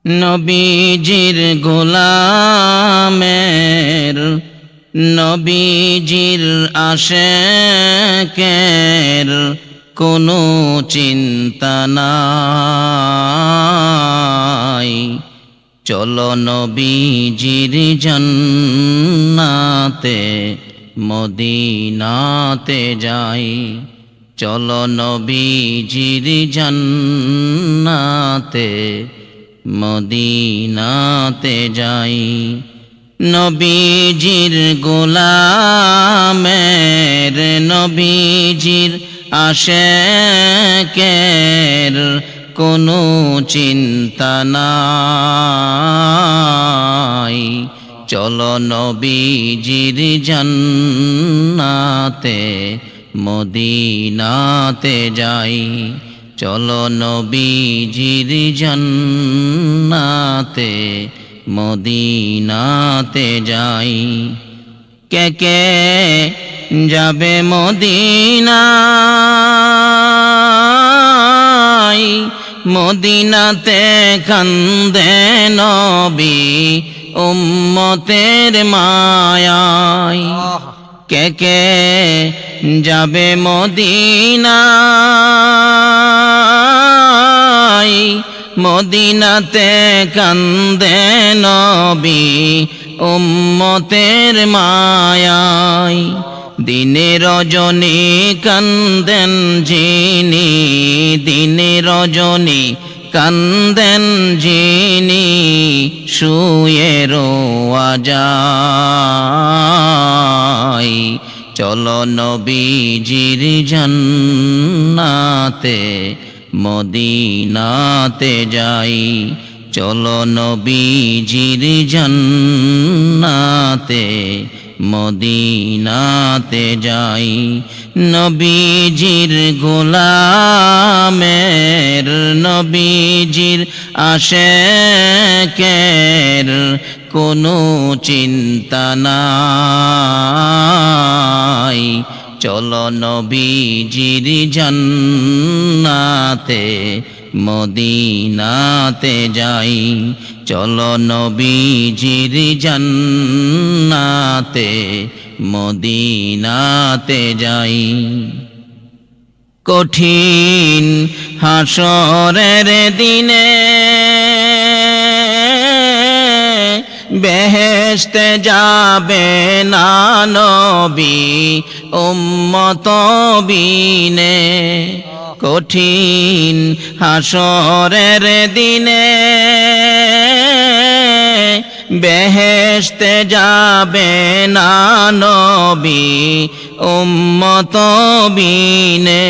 নবীজির গোলামের নবীজির আশেকের কোনো চিন্তা নাই। চলো নবীজির জান্নাতে মদিনাতে যাই। চলো নবীজির জান্নাতে মদিনাতে যাই। নবীজির গোলামের নবীজির আশেকের কোনো চিন্তা নাই। চলো নবীজির জান্নাতে মদিনাতে যাই। চলো নবীজির জান্নাতে মদিনাতে যাই। কে কে যাবে মদিনায়? মদিনাতে কান্দে নবী উম্মতের মায়ায়। কে কে যাবে মদিনায়? মদিনাতে কান্দে নবী উম্মতের মায়ায়। দিনে রজনী কান্দেন যিনি, দিনে রজনী কান্দেন যিনি, শুয়ে রোয়া যায়। চলো নবীজির জান্নাতে মদিনাতে যাই। চলো নবীজির জান্নাতে মদিনাতে যাই। নবীজির গোলামের নবীজির আশেকের কোনো চিন্তা নাই। চলো নবীজির জান্নাতে মদিনাতে যাই। চলো নবীজির জান্নাতে মদিনাতে যাই। কঠিন হাসরের দিনে বেহেশতে যাবে না নবী উম্মত বিনে। কঠিন হাসরের দিনে বেহেশতে যাবে না নবী উম্মত বিনে।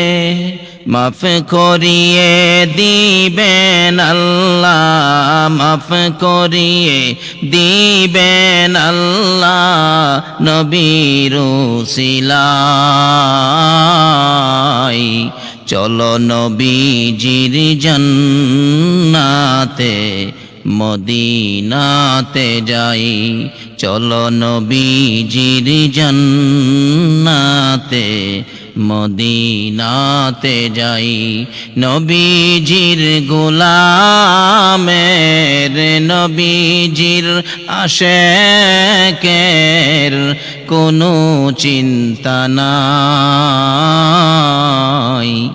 মাফ করিয়ে দিবেন আল্লাহ, মাফ করিয়ে দিবেন আল্লাহ নবীর উসিলায়। চলো নবীজির জান্নাতে মদিনাতে যাই। চলো নবীজির জান্নাতে মদিনাতে যাই। নবীজির গোলামের নবীজির আশেকের কোনো চিন্তা নাই।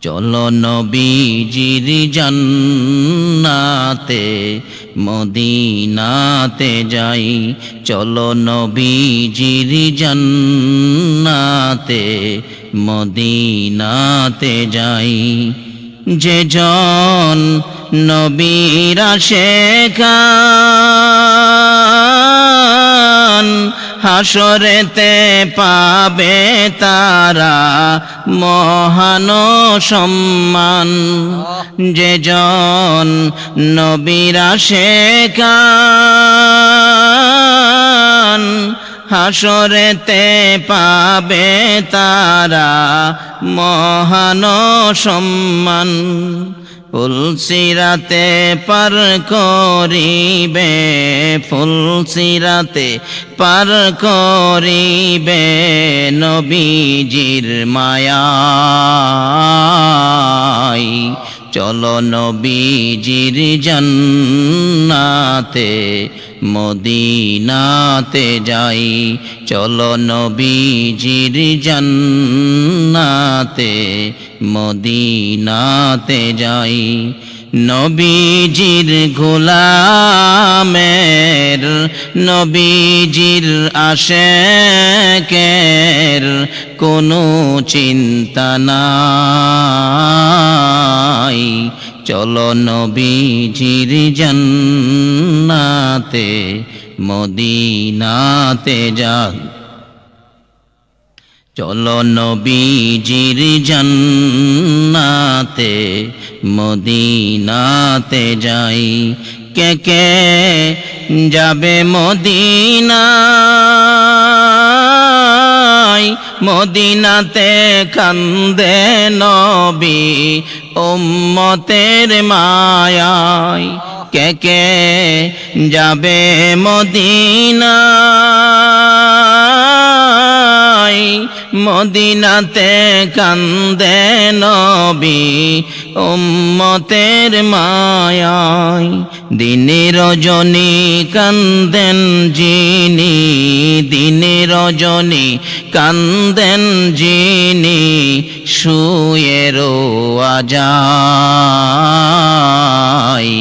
চলো নবীজির জান্নাতে মদিনাতে যাই। চলো নবীজির জান্নাতে মদিনাতে যাই। যে জন নবীর আশেকান হাসরেতে পাবে তারা মহান সম্মান। যে জন নবীর আশেকান হাসরেতে পাবে তারা মহান সম্মান। ফুলসিরাতে পার করিবে, ফুলসিরাতে পার করিবে নবীজির মায়ায়। চলো নবীজির জান্নাতে মদিনাতে যাই, চলো নবীজির জান্নাতে মদিনাতে যাই। নবীজির গোলামের, নবীজির আশেকের কোনো চিন্তা নাই, চলো নবীজির জান্নাতে মদিনাতে যাই, চলো নবীজির জান্নাতে মদিনাতে যাই। কে কে যাবে মদিনায়, মদিনাতে কান্দে নবী উম্মতের মায়ায়। কে কে যাবে মদিনায়, মদিনাতে কান্দে নবী উম্মতের মায়ায়। দিনে রজনী কান্দেন যিনি, দিনে রজনী কান্দেন যিনি শুয়ে রোয়া যায়,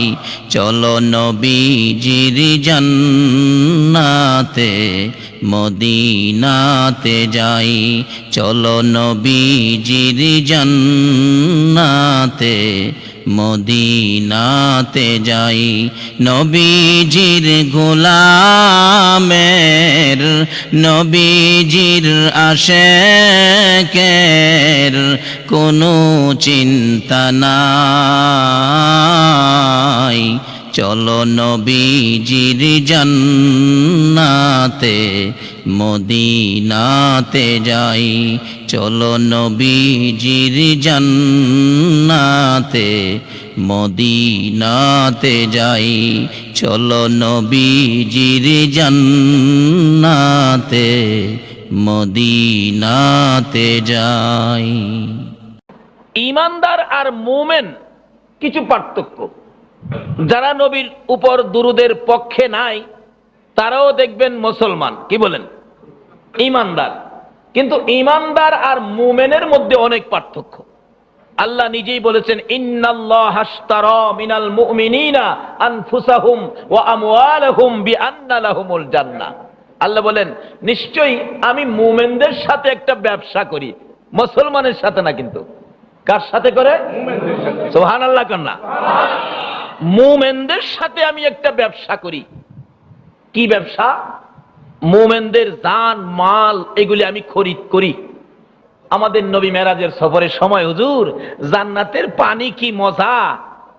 চলো নবীজির জান্নাতে মদিনাতে যাই, চলো নবীজির জান্নাতে মদিনাতে যাই। নবীজির গোলামের, নবীজির আশেকের কোনো চিন্তা নাই, চলো নবীজির জান্নাতে মদিনাতে যাই, চলো নবীজির জান্নাতে মদিনাতে যাই, চলো নবীজির জান্নাতে মদিনাতে যাই। ঈমানদার আর মুমিন কিছু পার্থক্য। যারা নবীর উপর দুরুদের পক্ষে নাই তারাও দেখবেন মুসলমান, কি বলেন, ঈমানদার। কিন্তু ঈমানদার আর মুমিনের মধ্যে অনেক পার্থক্য। আল্লাহ নিজেই বলেছেন, ইন্নাল্লাহা আশতারা মিনাল মুমিনিনা আনফুসাহুম ওয়া আমওয়ালাহুম বিআন্না লাহুমুল জান্নাহ। আল্লাহ বলেন, নিশ্চয়ই আমি মুমিনদের সাথে একটা ব্যবসা করি, মুসলমানের সাথে না। কিন্তু কার সাথে করে? সুবহানাল্লাহ কন্যা। মুমিনদের সাথে আমি একটা ব্যবসা করি। কি ব্যবসা? মুমিনদের জান মাল এগুলি আমি খরিদ করি। আমাদের নবী মেরাজের সফরের সময় হুজুর জান্নাতের পানি কি মজা,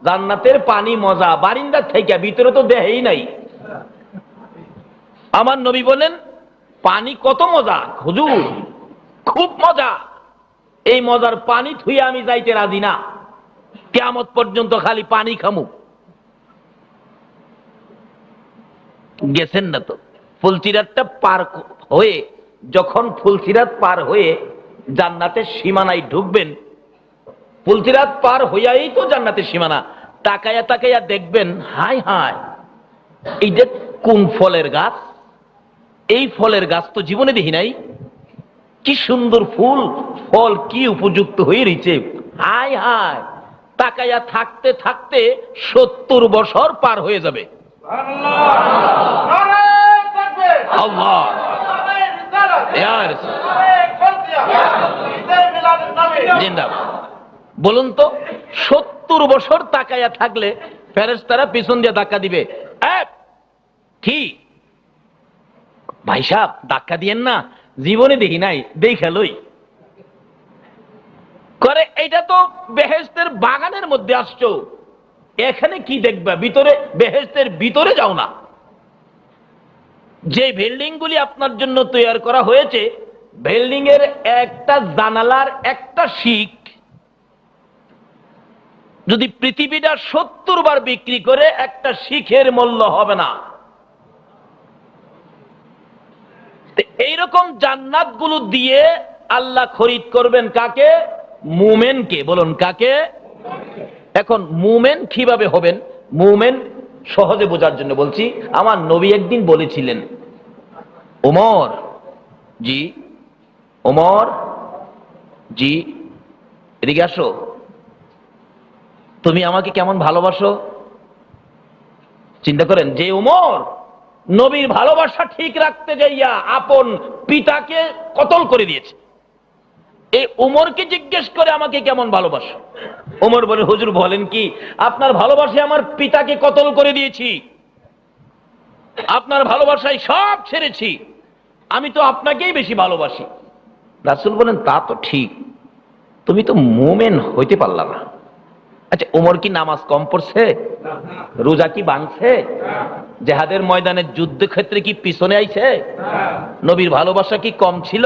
জান্নাতের পানি মজা, বারিন্দা থেকে ভিতরে তো দেহেই নাই। আমার নবী বলেন, পানি কত মজা হুজুর, খুব মজা। এই মজার পানি থুয়ে আমি যাইতে রাজি না, কিয়ামত পর্যন্ত খালি পানি খামু। গেছেন না তো? ফুলসিরাতটা পার হয়ে, যখন ফুলসিরাত পার হয়ে জান্নাতের সীমানায় ঢুকবেন, ফুলসিরাত পার হইয়াই তো জান্নাতের সীমানা, তাকায়া তাকায়া দেখবেন, হায় হায় এইটা কোন ফলের গাছ, এই ফলের গাছ তো জীবনে দেখি নাই, কি সুন্দর ফুল, ফল কি উপযুক্ত হয়ে রয়েছে, হায় হায়। তাকায়া থাকতে থাকতে 70 বছর পার হয়ে যাবে। আল্লাহ, বলুন তো, 70 বছর তাকায়া থাকলে ফেরেশতারা পিছন দিয়ে ধাক্কা দিবে, কি ভাই সাহেব ধাক্কা দিয়েন না, জীবনে দেখি নাই, দেখালই করে। এটা তো বেহেশতের বাগানের মধ্যে আসছো, এখানে কি দেখবা? ভিতরে, বেহেশতের ভিতরে যাও না। যে বিল্ডিং গুলি আপনার জন্য তৈরি করা হয়েছে, বিল্ডিং এর একটা জানালার একটা শিক যদি পৃথিবীটা 70 বার বিক্রি করে, একটা শিখের মূল্য হবে না। এইরকম জান্নাত গুলো দিয়ে আল্লাহ খরিদ করবেন কাকে? মুমিনকে। বলুন কাকে? এখন মুমেন কিভাবে হবেন? মুমেন সহজে বোঝার জন্য বলছি। আমার নবী একদিন বলেছিলেন, ওমর জি, ওমর জি, এদিকে আসো, তুমি আমাকে কেমন ভালোবাসো? চিন্তা করেন, যে ওমর নবীর ভালোবাসা ঠিক রাখতে যাইয়া আপন পিতাকে কতল করে দিয়েছে, এই ওমরকে জিজ্ঞেস করে আমাকে কেমন ভালোবাসো? ওমর বলে, হুজুর বলেন কি, আপনার ভালোবাসায় আমার পিতাকে কতল করে দিয়েছি, আপনার ভালোবাসায় সব ছেড়েছি, আমি তো আপনাকেই বেশি ভালোবাসি। রাসূল বলেন, তা তো ঠিক, তুমি তো মুমিন হইতে পারলা না। আচ্ছা, ওমর কি নামাজ কম পড়ছে? রোজা কি ভাঙছে? জেহাদের ময়দানে যুদ্ধক্ষেত্রে কি পিছনে আইছে? নবীর ভালোবাসা কি কম ছিল?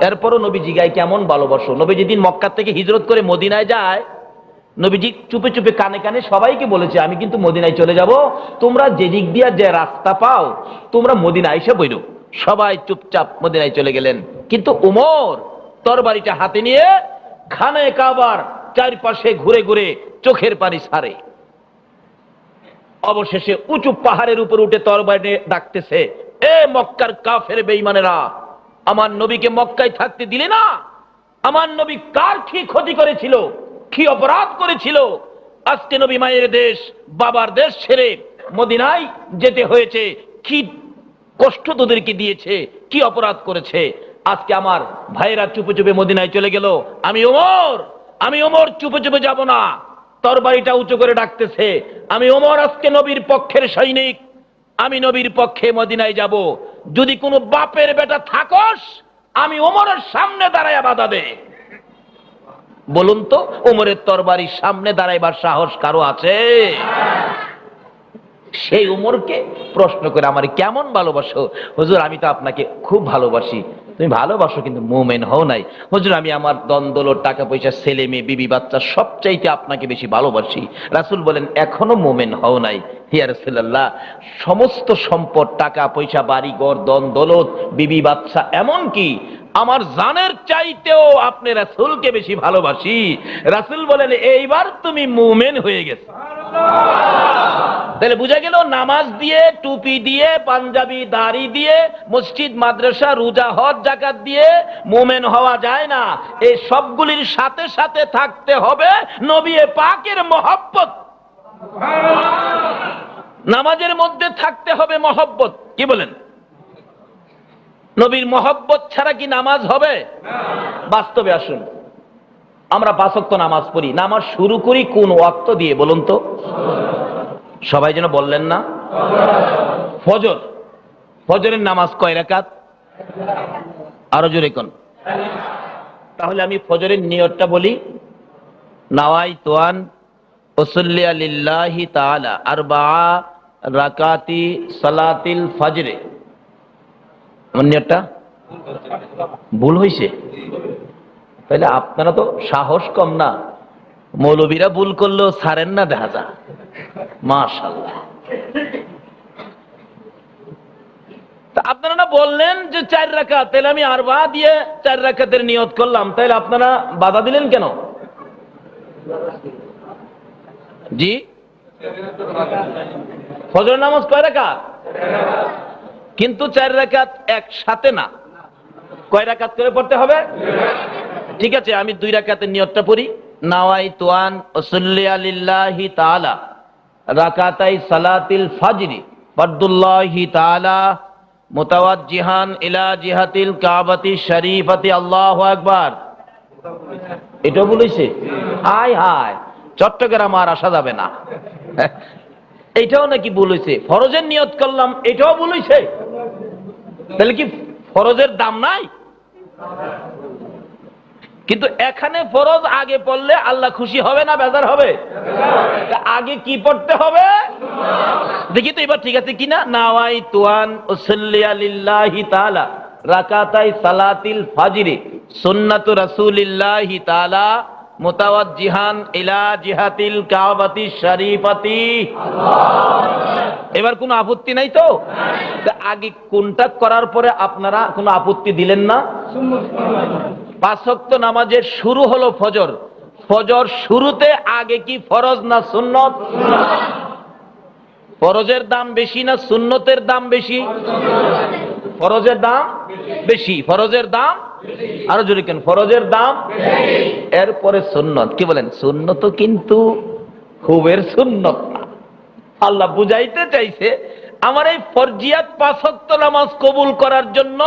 এরপরও নবী জিগায় কেমন ভালোবাসো? নবী যেদিন মক্কা থেকে হিজরত করে মদিনায় যায়, নবীজি চুপে চুপে কানে কানে সবাইকে বলেছে, আমি কিন্তু মদিনায় চলে যাব, তোমরা যে দিক দিয়া যে রাস্তা পাও তোমরা মদিনায় এসে বইরো। সবাই চুপচাপ মদিনায় চলে গেলেন। কিন্তু ওমর তরবারিটা হাতে নিয়ে খানে কাবার চারপাশে ঘুরে ঘুরে চোখের পানি ছাড়ে। অবশেষে উঁচু পাহাড়ের উপর উঠে তরবারি ডাকতেছে, এ মক্কার কাফের বেঈমানেরা, আমার নবীকে মক্কায় থাকতে দিলে না? আমার নবী কার কি ক্ষতি করেছিল, কি অপরাধ করেছিল? আজকে নবী মায়ের দেশ বাবার দেশ ছেড়ে মদিনায় যেতে হয়েছে, কি কষ্ট তোদেরকে দিয়েছে, কি অপরাধ করেছে? আজকে আমার ভাইয়েরা চুপে চুপে মদিনায় চলে গেল, আমি ওমর চুপে চুপে যাব না। তরবারিটা উঁচু করে ডাকতেছে, আমি ওমর আজকে নবীর পক্ষের সৈনিক, আমি নবীর পক্ষে মদিনায় যাব। যদি কোনো বাপের বেটা থাকস, আমি ওমরের সামনে দাঁড়ায়া বাধা দে। বলুন তো, ওমরের তরবারির সামনে দাঁড়াইবার সাহস কারো আছে? সেই উমরকে প্রশ্ন করে, আমার কেমন ভালোবাসো? হুজুর, আমি তো আপনাকে খুব ভালোবাসি। তুমি ভালোবাসো কিন্তু মুমিন হও নাই। হুজুর, আমি আমার দন্দলত টাকা পয়সা ছেলে মেয়ে বিবি বাচ্চা সবচাইতে আপনাকে বেশি ভালোবাসি। রাসূল বলেন, এখনো মুমিন হও নাই। ইয়া রাসূলুল্লাহ, সমস্ত সম্পদ, টাকা পয়সা, বাড়ি ঘর, দন্দলত, বিবি বাচ্চা, এমন কি আমার জানের চাইতেও আপনি রাসূলকে বেশি ভালোবাসি। রাসূল বলেন, এইবার তুমি মুমিন হয়ে গেছো। তাহলে বুঝা গেল, নামাজ দিয়ে, টুপি দিয়ে, পাঞ্জাবি দাড়ি দিয়ে, মসজিদ মাদ্রাসা, রোজা হজ যাকাত দিয়ে মুমিন হওয়া যায় না। এই সবগুলির সাথে সাথে থাকতে হবে নবী পাকের মহব্বত। নামাজের মধ্যে থাকতে হবে মহব্বত। কি বলেন? নবীর মহব্বত ছাড়া কি নামাজ হবে? বাস্তবে আসুন, আমরা 5 ওয়াক্ত নামাজ পড়ি। নামাজ শুরু করি কোন ওয়াক্ত দিয়ে বলুন তো? সবাই যেন বললেন না? ফজর। ফজরের নামাজ কয় রাকাত? আরো জোরে কোন? তাহলে আমি ফজরের নিয়তটা বলি, নাওয়াইতু আন উসাল্লি লিল্লাহি তাআলা আরবাআ রাকাতি সালাতিল ফজরে। আমার নিয়তটা ভুল হইছে? তাহলে আপনারা তো সাহস কম না, মৌলবীরা ভুল করলেও ছাড়েন না, দেখা যায়। মাশাআল্লাহ। তা আপনারা না বললেন যে 4 রাকাত, তাহলে আমি আরবা দিয়ে 4 রাকাতের নিয়ত করলাম, তাহলে আপনারা বাধা দিলেন কেন? জি, ফজর নামাজ কয় রাকাত? কিন্তু 4 রাকাত একসাথে না, কয় রাকাত করে পড়তে হবে? ঠিক আছে, আমি 2 রাকাতের নিয়তটা পড়ি। নাওয়াইতু আন উসাল্লি লিল্লাহি তাআলা রাকাতাই সালাতিল ফজরি ফারদুল্লাহি তাআলা মুতাওয়াজ্জিহান ইলা জিহাতিল কাবাতি শরীফাতি। আল্লাহু আকবার। এটা বলেছে? হায় হায়, চট্টগ্রাম আর আসা যাবে না। এটাও নাকি বলেছে? ফরজের নিয়ত করলাম, এটাও বলেছে? তাহলে কি ফরজের দাম নাই? কিন্তু এখানে ফরজ আগে পড়লে আল্লাহ খুশি হবে না বেজার হবে? আগে কি পড়তে হবে দেখি তো এবার ঠিক আছে কিনা। নাওয়াইতু আন উসাল্লি লিল্লাহি তাআলা রাকাতাই সালাতিল ফজরি সুন্নাতু রাসূলিল্লাহি তাআলা মুতাওয়াজ্জিহান ইলা জিহাতিল কাবাতি শরীফাতি। এবার কোনো আপত্তি নাই তো? আগে কোনটা করার পরে আপনারা কোনো আপত্তি দিলেন না? 5 ওয়াক্ত নামাজের শুরু হলো ফজর। ফজর শুরুতে আগে কি ফরজ না সুন্নত? ফরজের দাম বেশি না সুন্নতের দাম বেশি? ফরজের দাম বেশি। ফরজের দাম আরো জোরে কেন? ফরজের দাম। এরপরে সুন্নত। কি বলেন? সুন্নত কিন্তু খুবের সুন্নত না। আল্লাহ বুঝাইতে চাইছে আমার এই ফরজিয়াত 5 ওয়াক্ত নামাজ কবুল করার জন্য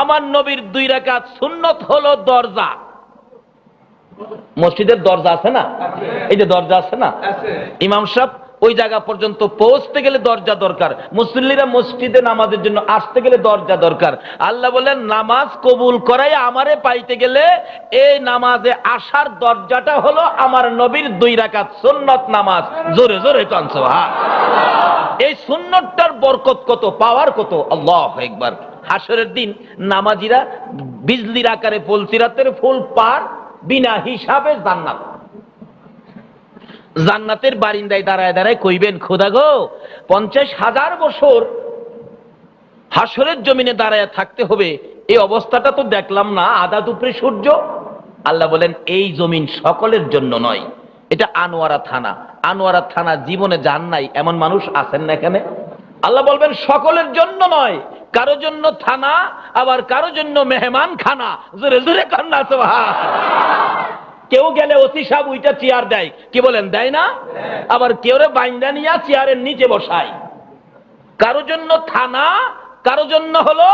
আমার নবীর 2 রাকাত সুন্নত হলো দরজা। মসজিদের দরজা আছে না? এই যে দরজা আছে না, ইমাম সাহেব ওই জায়গা পর্যন্ত পৌঁছতে গেলে দরজা দরকার, মুসল্লিরা মসজিদে নামাজের জন্য আসতে গেলে দরজা দরকার। আল্লাহ বলেন নামাজ কবুল করাই আমারে পাইতে গেলে এই নামাজে আসার দরজাটা হলো আমার নবীর 2 রাকাত সুন্নত নামাজ। জোরে জোরে কান সুবহান। এই সুন্নতটার বরকত কত, পাওয়ার কত! আল্লাহু আকবার। হাসরের দিন নামাজিরা বিজলির আকারে ফুলসিরাতের ফুল পার বিনা হিসাবে জান্নাত। জান্নাতের বারিন্দায় দাঁড়ায় দাঁড়ায় কইবেন, খোদা গো 50,000 বছর হাসরের জমিনে দাঁড়ায় থাকতে হবে, এই অবস্থাটা তো দেখলাম না, আধা দুপুরে সূর্য। আল্লাহ বলেন এই জমিন সকলের জন্য নয়, এটা আনোয়ারা থানা। আনোয়ারা থানা জীবনে যান নাই এমন মানুষ আছেন না এখানে? আল্লাহ বলবেন সকলের জন্য নয়, কারো জন্য থানা, আবার কারো জন্য মেহমান খানা। জোরে জোরে কান্না সুবহান। কেউ গেলে অতি সাহেব ওইটা চেয়ার দেয়, কি বলেন দেয় না? আবার কেউ রে বাইন্দা নিয়ে চেয়ারের নিচে বসায়। কারো জন্য থানা, কারো জন্য হলো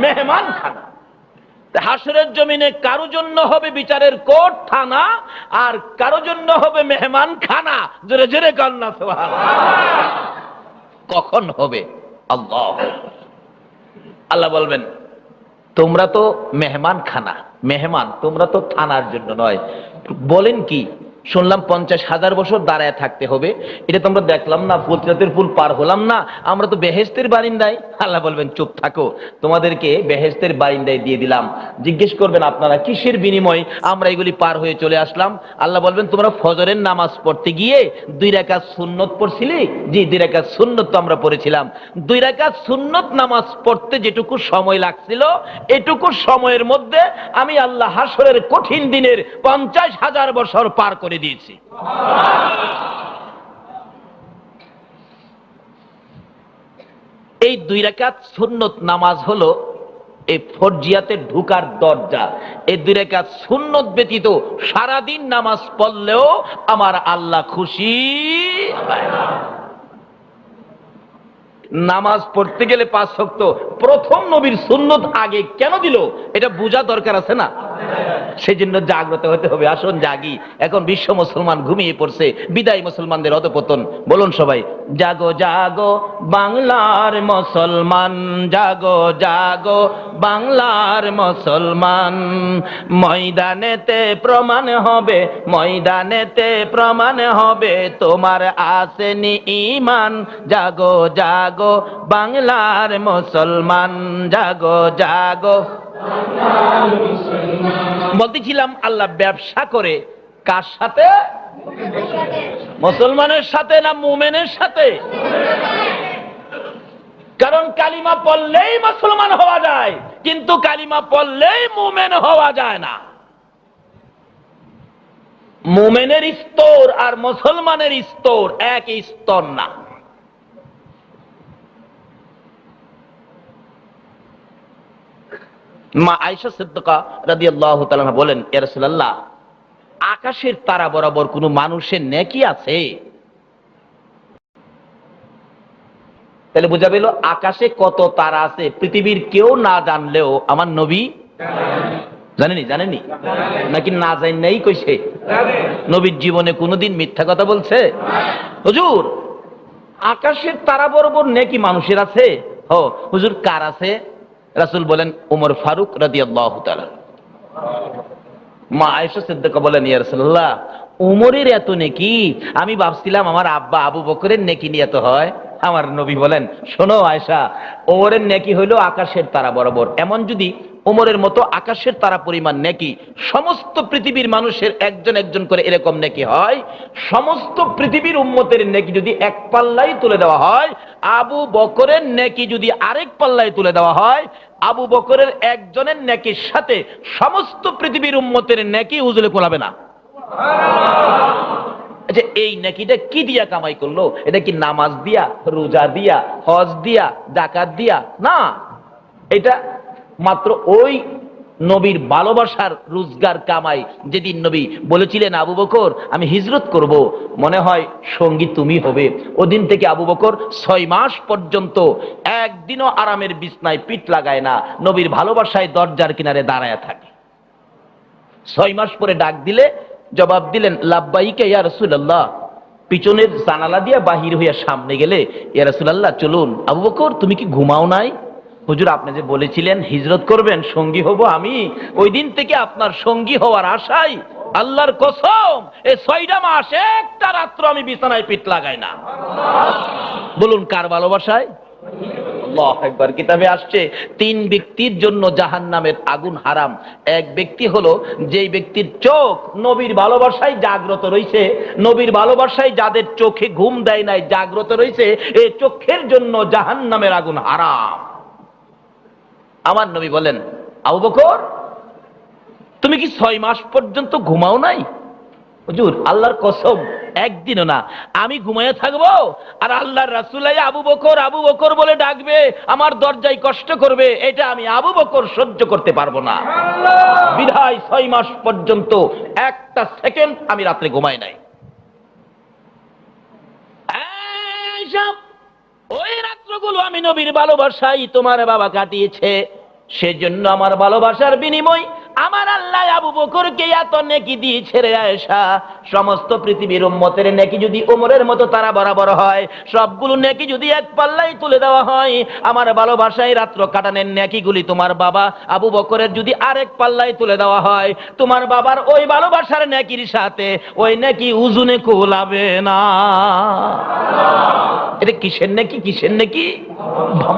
মেহমান খানা। হাসরের জমিনে কারো জন্য হবে বিচারের কোর্ট থানা, আর কারো জন্য হবে মেহমান খানা। জোরে জোরে কান্না সুবহানাল্লাহ। কখন হবে? আল্লাহ আল্লাহ বলবেন তোমরা তো মেহমান খানা, মেহমান, তোমরা তো থানার জন্য নয়। বলেন কি? শুনলাম 50,000 বছর দাঁড়ায় থাকতে হবে, এটা তোমরা দেখলাম না, ফুলসিরাতের ফুল পার হলাম না, আমরা তো বেহেশতের বারিন্দায়। আল্লাহ বলবেন চুপ থাকো, তোমাদেরকে বেহেশতের বারিন্দায় দিয়ে দিলাম। জিজ্ঞেস করবেন আপনারা কিসের বিনিময় আমরা এগুলি পার হয়ে চলে আসলাম? আল্লাহ বলবেন তোমরা ফজরের নামাজ পড়তে গিয়ে 2 রাকাত সুন্নত পড়ছিলে? জি, 2 রাকাত সুন্নত তো আমরা পড়েছিলাম। 2 রাকাত সুন্নত নামাজ পড়তে যেটুকু সময় লাগছিল, এটুকু সময়ের মধ্যে আমি আল্লাহ হাসরের কঠিন দিনের 50,000 বছর পার করে দিয়েছি। এই 2 রাকাত সুন্নত নামাজ হলো এই ফরজিয়াতে ঢুকার দরজা। এই 2 রাকাত সুন্নত ব্যতীত সারাদিন নামাজ পড়লেও আমার আল্লাহ খুশি হয় না। নামাজ পড়তে গেলে 5 ওয়াক্ত, প্রথম নবীর সুন্নত আগে কেন দিল এটা বোঝা দরকার আছে না? সেই জন্য জাগ্রত হতে হবে। আসুন জাগি। এখন বিশ্ব মুসলমান ঘুমিয়ে পড়ছে, বিদায় মুসলমানদের অধপতন। বলুন সবাই, জাগো জাগো বাংলার মুসলমান, জাগো জাগো বাংলার মুসলমান, ময়দানেতে প্রমাণ হবে, ময়দানেতে প্রমাণ হবে তোমার আসেনি ঈমান। জাগো জাগো বাংলার মুসলমান, জাগো জাগো। বলতেছিলাম আল্লাহ ব্যবসা করে কার সাথে? মুসলমানের সাথে না মুমিনের সাথে? কারণ কালিমা পড়লেই মুসলমান হওয়া যায়, কিন্তু কালিমা পড়লেই মুমিন হওয়া যায় না। মুমিনের স্তর আর মুসলমানের স্তর এক স্তর না। মা আয়েশা সিদ্দিকা রাদিয়াল্লাহু তাআলা বলেন, ইয়া রাসূলুল্লাহ, আকাশের তারা বরাবর কোন মানুষের নেকি আছে? তাহলে বোঝা গেল আকাশে কত তারা আছে পৃথিবীর কেউ না জানলেও আমার নবী জানেনি। জানেনি নাকি না জানেই কইছে? নবীর জীবনে কোনোদিন মিথ্যা কথা বলছে? হুজুর আকাশের তারা বরাবর নেকি মানুষের আছে? ও হুজুর কার আছে? রাসূল বলেন ওমর ফারুক রাদিয়াল্লাহু তাআলা। মা আয়েশা সিদ্দিকা বলেন, ইয়া রাসূলুল্লাহ, ওমরের এত নেকি, আমি ভাবছিলাম আমার আব্বা আবু বকরের নেকি নিয়ে এত হয়। আমার নবী বলেন, শোনো আয়েশা, ওমরের নেকি হইল আকাশের তারা বরাবর। এমন যদি ওমরের মতো আকাশের তারা পরিমাণ নেকি সমস্ত পৃথিবীর মানুষের একজন একজন করে এরকম নেকি হয়, সমস্ত পৃথিবীর উম্মতের নেকি যদি এক পাল্লায় তুলে দেওয়া হয়, আবু বকরের নেকি যদি আরেক পাল্লায় তুলে দেওয়া হয়, আবু বকরের একজনের নেকির সাথে সমস্ত পৃথিবীর উম্মতের নেকি উজলে কোলাবে না। আচ্ছা, এই নেকিটা কি দিয়া কামাই করলো? এটা কি নামাজ দিয়া, রোজা দিয়া, হজ দিয়া, যাকাত দিয়া? না, এটা মাত্র ওই নবীর ভালোবাসার রোজগার কামাই। যেদিন নবী বলেছিলেন আবু বকর আমি হিজরত করব, মনে হয় সঙ্গী তুমি হবে, ওদিন থেকে আবু বকর 6 মাস পর্যন্ত একদিনও আরামের বিছনায় পিঠ লাগায় না, নবীর ভালোবাসায় দরজার কিনারে দাঁড়ায় থাকে। 6 মাস পরে ডাক দিলে জবাব দিলেন লাব্বাইকা ইয়া রাসূলুল্লাহ। পিছনের জানালা দিয়া বাহির হইয়া সামনে গেলে ইয়া রাসূলুল্লাহ চলুন। আবু বকর তুমি কি ঘুমাও নাই? হুজুর আপনি যে বলেছিলেন হিজরত করবেন, সঙ্গী হব আমি, ওই দিন থেকে আপনার সঙ্গী হওয়ার আশায় আল্লাহর কসম এই 6টা মাস একটা রাত্র আমি বিছানায় পিঠ লাগাই না। বলুন কার ভালোবাসায়? আল্লাহু আকবার। কিতাবে আসছে 3 ব্যক্তির জন্য জাহান্নামের আগুন হারাম। এক ব্যক্তি হলো যেই ব্যক্তির চোখ নবীর ভালোবাসায় জাগ্রত রয়েছে, নবীর ভালোবাসায় যাদের চোখে ঘুম দেয় নাই জাগ্রত রয়েছে, এই চোখের জন্য জাহান্নামের আগুন হারাম। আমার নবী বলেন আবু বকর তুমি কি 6 মাস পর্যন্ত ঘুমাও নাই? হুজুর আল্লাহর কসম একদিনও না। আমি ঘুমাইয়া থাকবো আর আল্লাহর রাসূল আবু বকর আবু বকর বলে ডাকবে, আমার দরজায় কষ্ট করবে, এটা আমি আবু বকর সহ্য করতে পারবো না। বিধায় 6 মাস পর্যন্ত একটা সেকেন্ড আমি রাত্রে ঘুমাই নাই। এইসব ওই রাত্রগুলো আমি নবীর ভালোবাসাই তোমার বাবা কাটিয়েছে, সেজন্য আমার ভালোবাসার বিনিময় আমার আল্লাহ আবু বকরকে এত নেকি দিয়েছে রে আয়েশা। সমস্ত পৃথিবীর উম্মতের নেকি যদি ওমরের মতো তারা বরাবর হয়, সবগুলো নেকি যদি এক পাল্লায় তুলে দেওয়া হয়, আমার ভালোবাসায় রাত্র কাটানোর নেকিগুলি তোমার বাবা আবু বকরের যদি আরেক পাল্লায় তুলে দেওয়া হয়, তোমার বাবার ওই ভালোবাসার নেকির সাথে ওই নেকি উজুনে কুলাবে না। এটা কিসের নেকি? কিসের নেকি?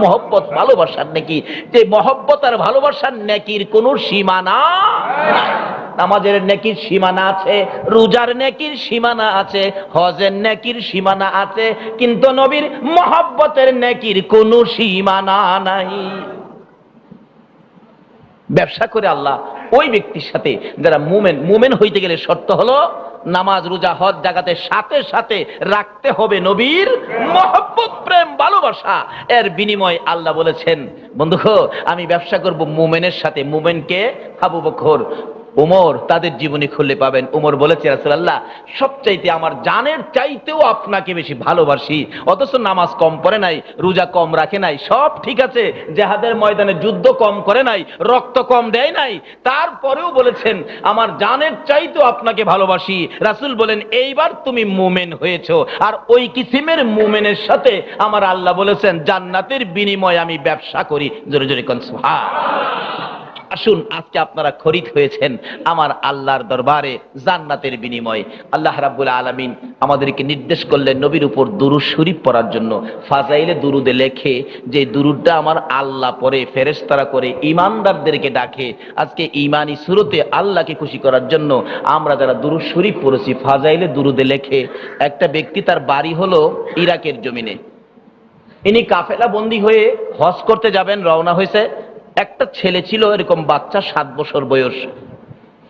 মহব্বত, ভালোবাসার নেকি। যে মহব্বত আর ভালোবাসার নেকির কোনো সীমানা নাই। নামাজের নেকির সীমানা আছে, রোজার নেকির সীমানা আছে, হজের নেকির সীমানা আছে, কিন্তু নবীর মহব্বতের নেকির কোনো সীমানা নাই। ব্যবসা করে আল্লাহ ওই ব্যক্তির সাথে যারা মুমেন, মুমেন হইতে গেলে শর্ত হলো নামাজ রোজা হজ জাকাতের সাথে সাথে রাখতে হবে নবীর মহব্বত, প্রেম, ভালোবাসা। এর বিনিময় আল্লাহ বলেছেন বন্ধু আমি ব্যবসা করব মুমেনের সাথে। মুমেনকে আবু বকর, উমর, তাদের জীবনী খুললে পাবেন। উমর বলেছে রাসূলুল্লাহ সবচাইতে আমার জানের চাইতেও আপনাকে বেশি ভালোবাসি, অথচ নামাজ কম পড়ে নাই, রোজা কম রাখে নাই, সব ঠিক আছে, জিহাদের ময়দানে যুদ্ধ কম করে নাই, রক্ত কম দেয় নাই, তারপরেও বলেছেন আমার জানের চাইতেও আপনাকে ভালোবাসি। রাসূল বলেন এইবার তুমি মুমিন হয়েছো। আর ওই কিসিমের মুমিনের সাথে আমার আল্লাহ বলেছেন জান্নাতের বিনিময়ে আমি ব্যবসা করি। জোরে জোরে কোন সুবহান। আসুন আজকে আপনারা খরিদ হয়েছেন আমার আল্লাহর দরবারে জান্নাতের বিনিময়ে। আল্লাহ রাব্বুল আলামিন আমাদেরকে নির্দেশ করলেন নবীর উপর দুরূদ শরীফ পড়ার জন্য। ফাজাইলে দুরুদে লেখে যে দুরুদটা আমার আল্লাহ পড়ে, ফেরেশতারা করে, ঈমানদারদেরকে ডাকে। আজকে ঈমানি সুরতে আল্লাহকে খুশি করার জন্য আমরা যারা দুরূদ শরীফ পড়েছি, ফাজাইলে দুরুদে লেখে একটা ব্যক্তি তার বাড়ি হলো ইরাকের জমিনে। ইনি কাফেলা বন্দী হয়ে হজ করতে যাবেন, রওনা হয়েছে। একটা ছেলে ছিল এরকম বাচ্চা, 7 বছর বয়স।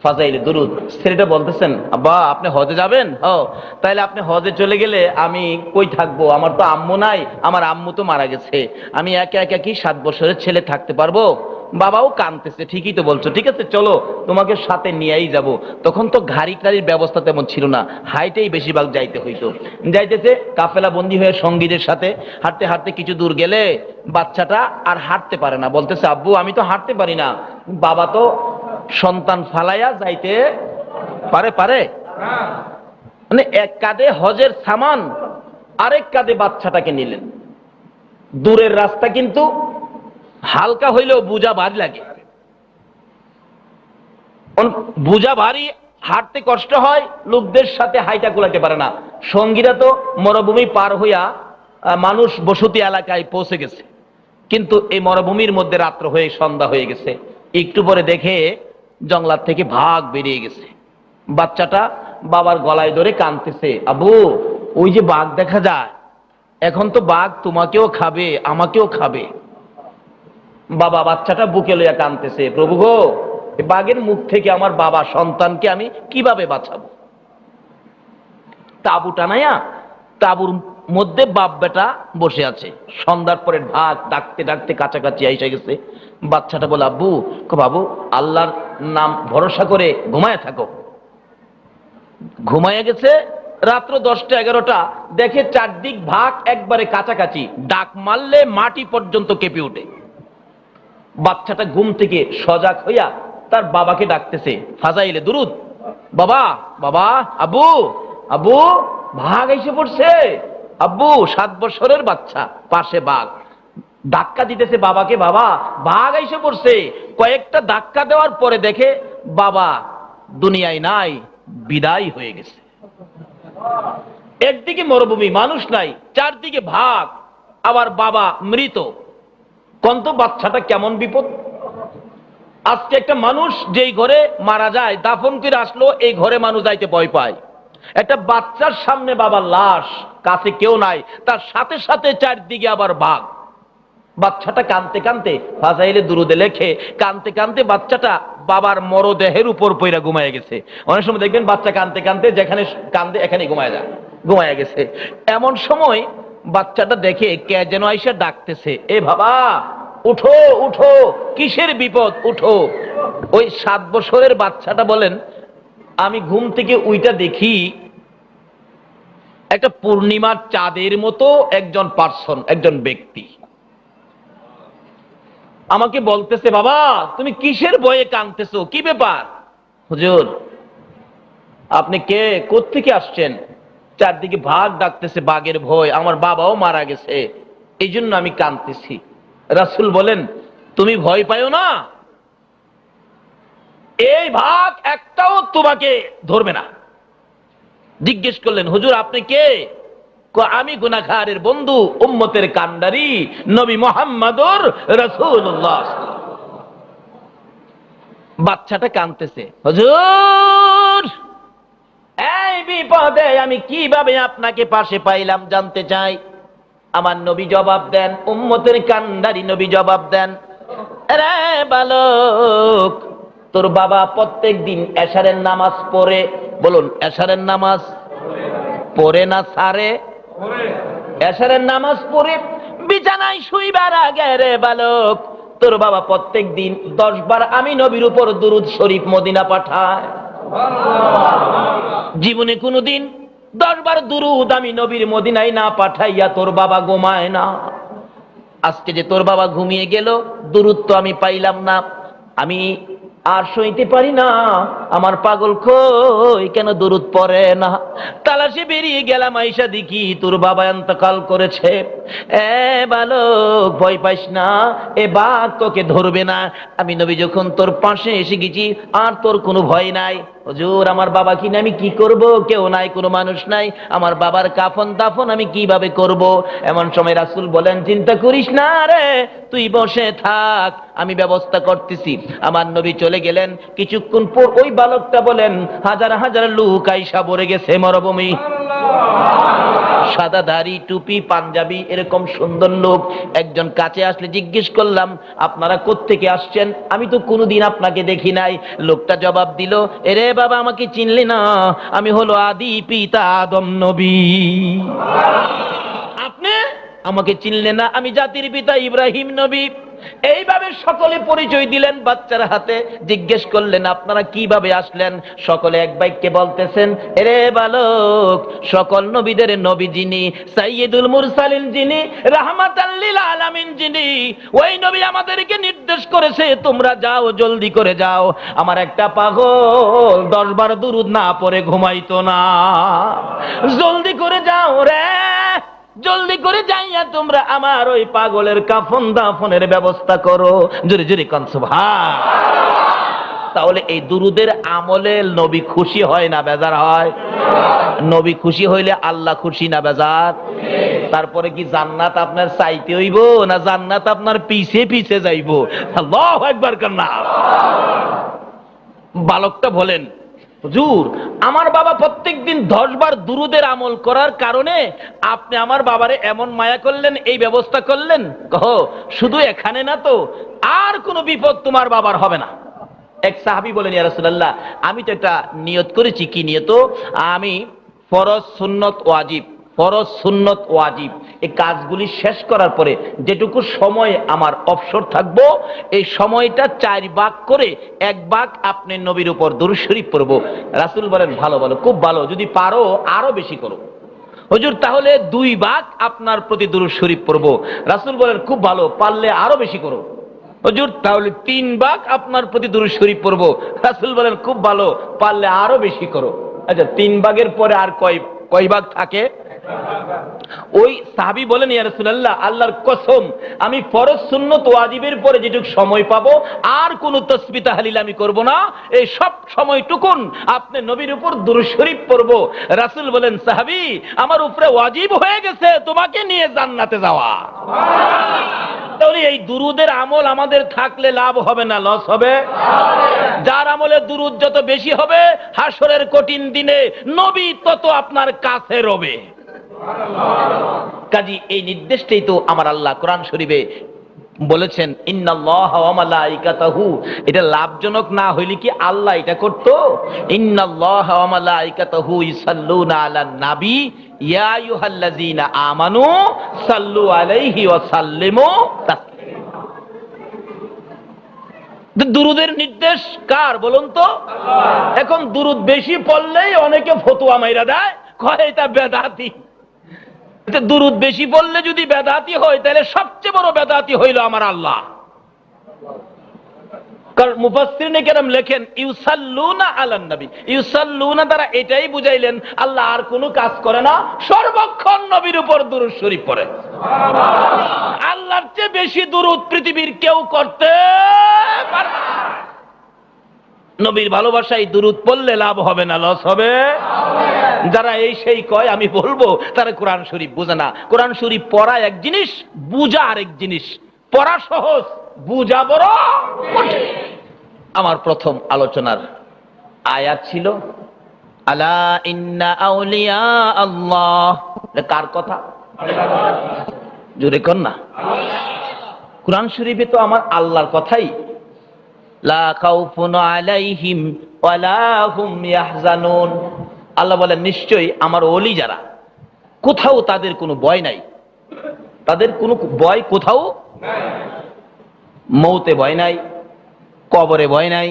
ফাজাইলে দুরুদ ছেলেটা বলতেছেন আব্বা আপনি হজে যাবেন? তাইলে আপনি হজে চলে গেলে আমি কই থাকবো? আমার তো আম্মু নাই, আমার আম্মু তো মারা গেছে, আমি একা একা কি 7 বছরের ছেলে থাকতে পারবো? বাবাও কাঁদতেছে, ঠিকই তো বলছো, ঠিক আছে চলো তোমাকে সাথে নিয়েই যাব। তখন তো গাড়ি টাড়ির ব্যবস্থা তেমন ছিল না, হাইটেই বেশিরভাগ যাইতে হইতো। যাইতেছে কাফেলা বন্দী হয়ে সঙ্গীদের সাথে হাঁটতে হাঁটতে কিছু দূর গেলে বাচ্চাটা আর হাঁটতে পারে না, বলতেছে আব্বু আমি তো হাঁটতে পারি না। বাবা তো সন্তান ফালাইয়া যাইতে পারে মানে এক কাঁধে হজের সামান, আরেক কাঁধে বাচ্চাটাকে নিলেন। দূরের রাস্তা কিন্তু হালকা হইলেও বোঝা ভারী লাগে, বোঝা ভারী, হাঁটতে কষ্ট হয়, লোকদের সাথে হাইটা কুলাতে পারে না। সঙ্গীরা তো মরুভূমি পার হইয়া মানুষ বসতি এলাকায় পৌঁছে গেছে, কিন্তু এই মরুভূমির মধ্যে রাত্র হয়ে সন্ধ্যা হয়ে গেছে। একটু পরে দেখে জঙ্গলার থেকে ভাগ বেরিয়ে গেছে। বাচ্চাটা বাবার গলায় ধরে কাঁদতেছে, আবু ওই যে বাঘ দেখা যায়, এখন তো বাঘ তোমাকেও খাবে আমাকেও খাবে। বাবা বাচ্চাটা বুকে লইয়া কাঁদতেছে, প্রভু গো বাঘের মুখ থেকে আমার বাবা সন্তানকে আমি কিভাবে বাঁচাবো? তাঁবু টানাইয়া তাঁবুর মধ্যে বাপ বেটা বসে আছে। সন্ধ্যার পরে ঢাক ডাকতে ডাকতে কাছাকাছি এসে গেছে। বাচ্চাটা বলে, আব্বু, বাবু, আল্লাহর নাম ভরসা করে ঘুমায় থাকো। ঘুমাইয়া গেছে। রাত্র 10টা 11টা দেখে চারদিক ভাগ একবারে কাছাকাছি, ডাক মারলে মাটি পর্যন্ত কেঁপে ওঠে। বাচ্চাটা ঘুম থেকে সজাগ হইয়া তার বাবাকে ডাকতেছে, ফাজাইলে দুরুদ, বাবা, বাবা, আব্বু, আব্বু, ভাগ এসে পড়ছে। আব্বু, 7 বছরের বাচ্চা, পাশে বাঘ, ধাক্কা দিতেছে বাবাকে, বাবা, বাঘ এসে পড়ছে। কয়েকটা ধাক্কা দেওয়ার পরে দেখে বাবা দুনিয়ায় নাই, বিদায় হয়ে গেছে। একদিকে মরুভূমি, মানুষ নাই, চারদিকে ভাগ, আবার বাবা মৃত। কন্ত বাচ্চাটা কেমন বিপদ। আজকে একটা মানুষ যেই ঘরে মারা যায়, দাফন করে আসলো, এই ঘরে মানুষ যাইতে ভয় পায়। একটা বাচ্চার সামনে বাবার লাশ, কাছে কেউ নাই, তার সাথে সাথে চারদিকে আবার বাঘ। বাচ্চাটা কানতে কানতে, ফাজাইলে দুরুদে লেখে, কানতে কানতে বাচ্চাটা বাবার মরদেহের উপর পইরা ঘুমায় গেছে। অনেক সময় দেখবেন বাচ্চা কানতে কানতে যেখানে কান্দে এখানে ঘুমায় গেছে। এমন সময় বাচ্চাটা দেখে কে যেন আইসা ডাকতেছে, এ বাবা, উঠো উঠো, কিসের বিপদ, উঠো। ওই 7 বছরের বাচ্চাটা বলেন, আমি ঘুম থেকে উইটা দেখি একটা পূর্ণিমার চাঁদের মতো একজন পার্সন, একজন ব্যক্তি আমাকে বলতেছে, বাবা, তুমি কিসের ভয়ে কাঁদতেছো, কি ব্যাপার? হুজুর, আপনি কে, কোত্থেকে আসছেন? চারদিকে ভাগ ডাকতেছে, বাঘের ভয়, আমার বাবাও মারা গেছে, এই জন্য আমি কাঁদতেছি। রাসূল বলেন, তুমি ভয় পাইও না, এই ভাগ একটাও তোমাকে ধরবে না। জিজ্ঞেস করলেন, হুজুর আপনি কে? আমি গুনাহগারের বন্ধু, উম্মতের কান্ডারি, নবী মুহাম্মদুর রাসূলুল্লাহ। বাচ্চাটা কাঁদতেছে, হুজুর, এই বিপদে আমি কিভাবে আপনাকে পাশে পাইলাম জানতে চাই। আমার নবী জবাব দেন, উম্মতের কান্ডারি নবী জবাব দেন, রে বালক, তোর বাবা প্রত্যেক দিন এশারের নামাজ পড়ে, বলুন এশারের নামাজ পড়ে না সারে? এশারের নামাজ পড়ে বিছানায় শুইবার আগে, রে বালক, তোর বাবা প্রত্যেক দিন 10 বার আমি নবীর উপর দুরূদ শরীফ মদিনা পাঠায়। জীবনে কোনোদিন 10 বার দুরূদ আমি নবীর মদিনায় না পাঠাইয়া তোর বাবা ঘুমায় না। আজকে যে তোর বাবা ঘুমিয়ে গেল, দুরূদ তো আমি পাইলাম না, আমি আর সইতে পারি না, আমার পাগল কই, কেন দুরূদ পড়ে না? তালাশে বেরিয়ে গেলাম, আইসা দেখি তোর বাবা ইন্তেকাল করেছে। এ বালক, ভয় পাইস না, এ বাঘ তোকে ধরবে না। আমি নবী যখন তোর পাশে এসে গেছি, আর তোর কোনো ভয় নাই। হুজুর, আমার বাবা কিনে আমি কি করব? কেউ নাই, কোনো মানুষ নাই, আমার বাবার কাফন দাফন আমি কিভাবে করব? এমন সময় রাসূল বলেন, চিন্তা করিস না রে, তুই বসে থাক, আমি ব্যবস্থা করতেছি। আমার নবী চলে গেলেন। কিছুক্ষণ পর ওই বালকটা বলেন, হাজার হাজার লোক আইসা ভরে গেছে মরুভূমি, সাদা দাড়ি, টুপি, পাঞ্জাবি, এরকম সুন্দর লোক। একজন কাছে আসলে জিজ্ঞেস করলাম, আপনারা কোত্থেকে আসছেন? আমি তো কোনোদিন আপনাকে দেখি নাই। লোকটা জবাব দিল, এরে বাবা, আমাকে চিনলি না? আমি হলো আদি পিতা আদম নবী। আপনি আমাকে চিনলেন না? আমি জাতির পিতা ইব্রাহিম নবী। এইভাবে সকলে পরিচয় দিলেন বাচ্চার হাতে। জিজ্ঞেস করলেন, আপনারা কিভাবে আসলেন? সকলে এক বাক্যে বলতেছেন, এরে বালক, সকল নবীদের নবী যিনি, সাইয়্যিদুল মুরসালিন যিনি, রাহমাতাল লিল আলামিন যিনি, ওই নবী আমাদেরকে নির্দেশ করেছে, তোমরা যাও, জলদি করে যাও। আমার একটা পাগল 10 বার দুরূদ না পড়ে ঘুমাইতো না, জলদি করে যাও রে, জলদি করে যাইয়া তোমরা আমার ওই পাগলের কাফন দাফনের ব্যবস্থা করো। জোরে জোরে কোন সুবহান। তাহলে এই দুরূদের আমলে নবী খুশি হয় না বেজার হয়? নবী খুশি হইলে আল্লাহ খুশি না বেজার? তারপরে কি জান্নাত আপনার চাইতে হইব, না জান্নাত আপনার পিছে পিছে যাইব? আল্লাহু আকবার কান্না। বালকটা বলেন, হুজুর, আমার বাবা প্রত্যেকদিন 10 বার দুরূদের আমল করার কারণে আপনি আমার বাবারে এমন মায়া করলেন, এই ব্যবস্থা করলেন। কহো, শুধু এখানে না তো, আর কোনো বিপদ তোমার বাবার হবে না। এক সাহাবী বলেন, ইয়া রাসূলুল্লাহ, আমি তো একটা নিয়ত করেছি। কি নিয়ত? আমি ফরজ সুন্নত ওয়াজিব, ফরজ সুন্নত ওয়াজিব এই কাজগুলি শেষ করার পরে যেটুকু সময় আমার অবসর থাকবো, এই সময়টা 4 ভাগ করে 1 ভাগ আপনি নবীর উপর দুরূদ শরীফ পড়বো। রাসূল বলেন ভালো ভালো, খুব ভালো, যদি পারো আরো বেশি করো। হুজুর তাহলে 2 ভাগ আপনার প্রতি দুরূদ শরীফ পড়বো। রাসূল বলেন খুব ভালো, পারলে আরো বেশি করো। হুজুর তাহলে 3 ভাগ আপনার প্রতি দুরূদ শরীফ পড়বো। রাসূল বলেন খুব ভালো, পারলে আরো বেশি করো। আচ্ছা 3 ভাগের পরে আর কয় ভাগ থাকে? ওই সাহাবী বলেন ইয়া রাসূলুল্লাহ, আল্লাহর কসম আমি ফরজ সুন্নত ওয়াজিবের পরে যেটুকু সময় পাবো আর কোন তাসবিহ তাহলিল আমি করব না, এই সব সময়টুকুন আপনি নবীর উপর দুরূদ শরীফ পড়বো। রাসূল বলেন সাহাবী আমার উপরে ওয়াজিব হয়ে গেছে তোমাকে নিয়ে জান্নাতে যাওয়া। তাহলে এই দুরুদের আমল আমাদের থাকলে লাভ হবে না লস হবে? যার আমলে দুরুদ যত বেশি হবে হাসরের কঠিন দিনে নবী তত আপনার কাছে রবে। কাজী এই নির্দেশটাই তো আমার আল্লাহ কোরআন শরীফে বলেছেন ইন্নাল্লাহা ওয়া মালাইকাতাহু। এটা লাভজনক না হইলে কি আল্লাহ এটা করত? ইন্নাল্লাহা ওয়া মালাইকাতাহু ইউসাল্লুনা আলান নবী ইয়া আইয়ুহাল্লাযীনা আমানু সাল্লু আলাইহি ওয়া সাল্লিমু তাসলিমা। দুরুদের নির্দেশ কার বলুন তো? এখন দুরুদ বেশি পড়লেই অনেকে ফতোয়া মাইরা দেয়, কয় এটা বেদাতি। দুরুদ বেশি বললে যদি বেদাতি হয় তাহলে সবচেয়ে বড় বেদাতি হইল আমার আল্লাহ। কারণ মুফাসসিরিনে কেরাম লেখেন ইউসাল্লুনা আলান নবী, ইউসাল্লুনা দ্বারা এটাই বুঝাইলেন আল্লাহ আর কোনো কাজ করে না, সর্বক্ষণ নবীর উপর দুরূদ শরীফ পড়ে। আল্লাহর চেয়ে বেশি দুরূদ পৃথিবীর কেউ করতে পারে না। নবীর ভালোবাসায় দুরূদ পড়লে লাভ হবে না লস হবে? যারা এই সেই কয় আমি বলবো তারা কোরআন শরীফ বুঝে না। কোরআন শরীফ পড়া এক জিনিস, বুঝা আরেক জিনিস। পড়া সহজ, বুঝা বড় কঠিন। আমার প্রথম আলোচনার আয়াত ছিল আলা ইন্না আউলিয়া আল্লাহ। কার কথা? জোরে কর না। কোরআন শরীফে তো আমার আল্লাহর কথাই। লা খাউফুন আলাইহিম ওয়ালা হুম ইয়াহজানুন। আল্লাহ বলেন নিশ্চয়ই আমার ওলি যারা, কোথাও তাদের কোনো ভয় নাই, তাদের কোনো ভয় কোথাও নাই। মৌতে ভয় নাই, কবরে ভয় নাই,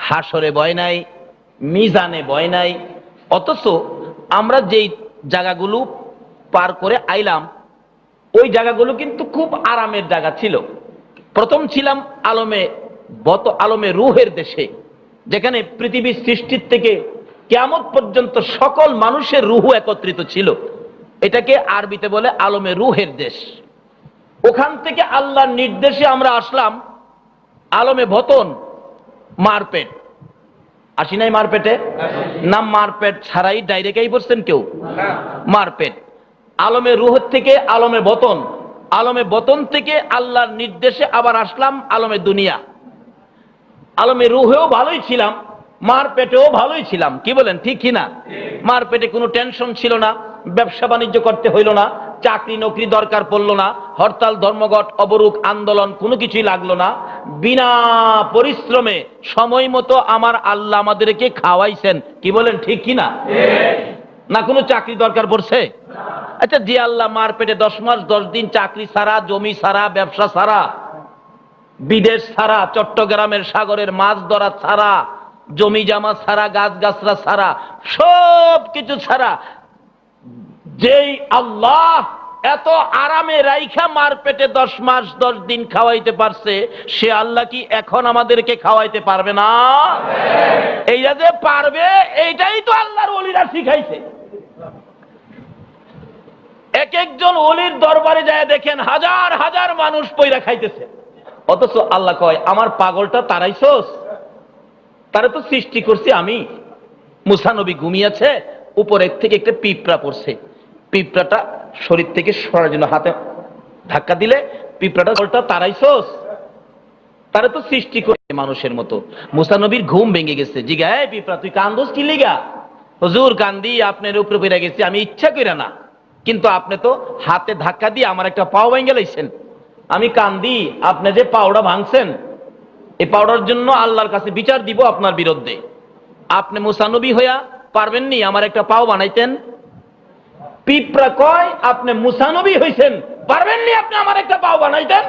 হাসরে ভয় নাই, মিজানে ভয় নাই। অথচ আমরা যেই জায়গাগুলো পার করে আইলাম ওই জায়গাগুলো কিন্তু খুব আরামের জায়গা ছিল। প্রথম ছিলাম আলমে রুহের দেশে, যেখানে পৃথিবীর সৃষ্টির থেকে কিয়ামত পর্যন্ত সকল মানুষের রুহ একত্রিত ছিল। এটাকে আরবিতে বলে আলমে রুহের দেশ। ওখান থেকে আল্লাহর নির্দেশে আমরা আসলাম আলমে বতন, মারপেট। আসি নাই মারপেটে? নাম মারপেট ছাড়াই ডাইরেক্টই পড়ছেন কেউ? মারপেট। আলমে রুহ থেকে আলমে বতন, আলমে বতন থেকে আল্লাহর নির্দেশে আবার আসলাম আলমে দুনিয়া। আলমে রুহেও ভালোই ছিলাম, মার পেটেও ভালোই ছিলাম। কি বলেন ঠিক কিনা? মার পেটে কোনো টেনশন ছিল না, ব্যবসা বাণিজ্য করতে হইল না, চাকরি নকরি দরকার পড়লো না, হরতাল ধর্মঘট অবরোধ আন্দোলন কোনো কিছুই লাগলো না। বিনা পরিশ্রমে সময় মতো আমার আল্লাহ আমাদেরকে খাওয়াইছেন। কি বলেন ঠিক কিনা? না কোনো চাকরি দরকার পড়ছে? আচ্ছা যে আল্লাহ মার পেটে 10 মাস 10 দিন চাকরি ছাড়া, জমি ছাড়া, ব্যবসা ছাড়া, বিদেশ ছাড়া, চট্টগ্রামের সাগরের মাছ ধরা ছাড়া, জমি জামা ছাড়া, গাছ গাছরা ছাড়া, সব কিছু ছাড়া যেই আল্লাহ এত আরামে রাইখা মার পেটে 10 মাস 10 দিন খাওয়াইতে পারছে, সে আল্লাহ কি এখন আমাদেরকে খাওয়াইতে পারবে না? এইটা যে পারবে এইটাই তো আল্লাহর ওলিরা শিখাইছে। এক একজন ওলির দরবারে যায় দেখেন হাজার হাজার মানুষ পয়রা খাইতেছে, অথচ আল্লাহ কয় আমার পাগলটা তারাইছস, তারা তো সৃষ্টি করছি আমি। মুসা নবী ঘুমিয়েছে, উপরে থেকে একটা পিঁপড়া পড়ছে, পিঁপড়াটা শরীর থেকে সরার জন্য হাতে ধাক্কা দিলে পিঁপড়াটা তারাইছস, তারা তো সৃষ্টি করছে মানুষের মতো। মুসা নবীর ঘুম ভেঙে গেছে, জিগা এই পিঁপড়া তুই কান্দোস কি লিগা? হুজুর কান্দি আপনার উপরে পড়ে গেছি, আমি ইচ্ছা কইরা না, কিন্তু আপনি তো হাতে ধাক্কা দিয়ে আমার একটা পাও ভেঙে লাইছেন। আমি কান্দি, আপনি যে পাওড়া ভাঙছেন, এই পাওড়ার জন্য আল্লাহর কাছে বিচার দিব আপনার বিরুদ্ধে। আপনি মুসা নবী হইয়া পারবেননি আমার একটা পাও বানাইতেন? পিঁপড়া কয় আপনি মুসা নবী হইছেন, পারবেননি আপনি আমার একটা পাও বানাইতেন?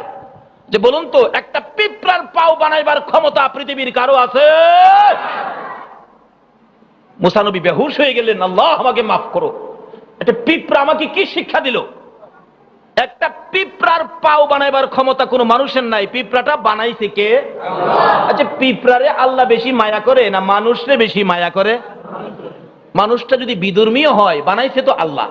যে বলুন তো, একটা পিঁপড়ার পাও বানাইবার ক্ষমতা পৃথিবীর কারো আছে? মুসা নবী বেহুশ হয়ে গেলেন, আল্লাহ আমাকে মাফ করো। একটা পিঁপড়া আমাকে কি শিক্ষা দিল? একটা পিঁপড়ার পাও বানাইবার ক্ষমতা কোনো মানুষের নাই, পিঁপড়াটা বানাইছে কে? আচ্ছা, পিঁপড়ারে আল্লাহ বেশি মায়া করে না মানুষরে বেশি মায়া করে? মানুষটা যদি বিধর্মীয় হয় বানাইছে তো আল্লাহ,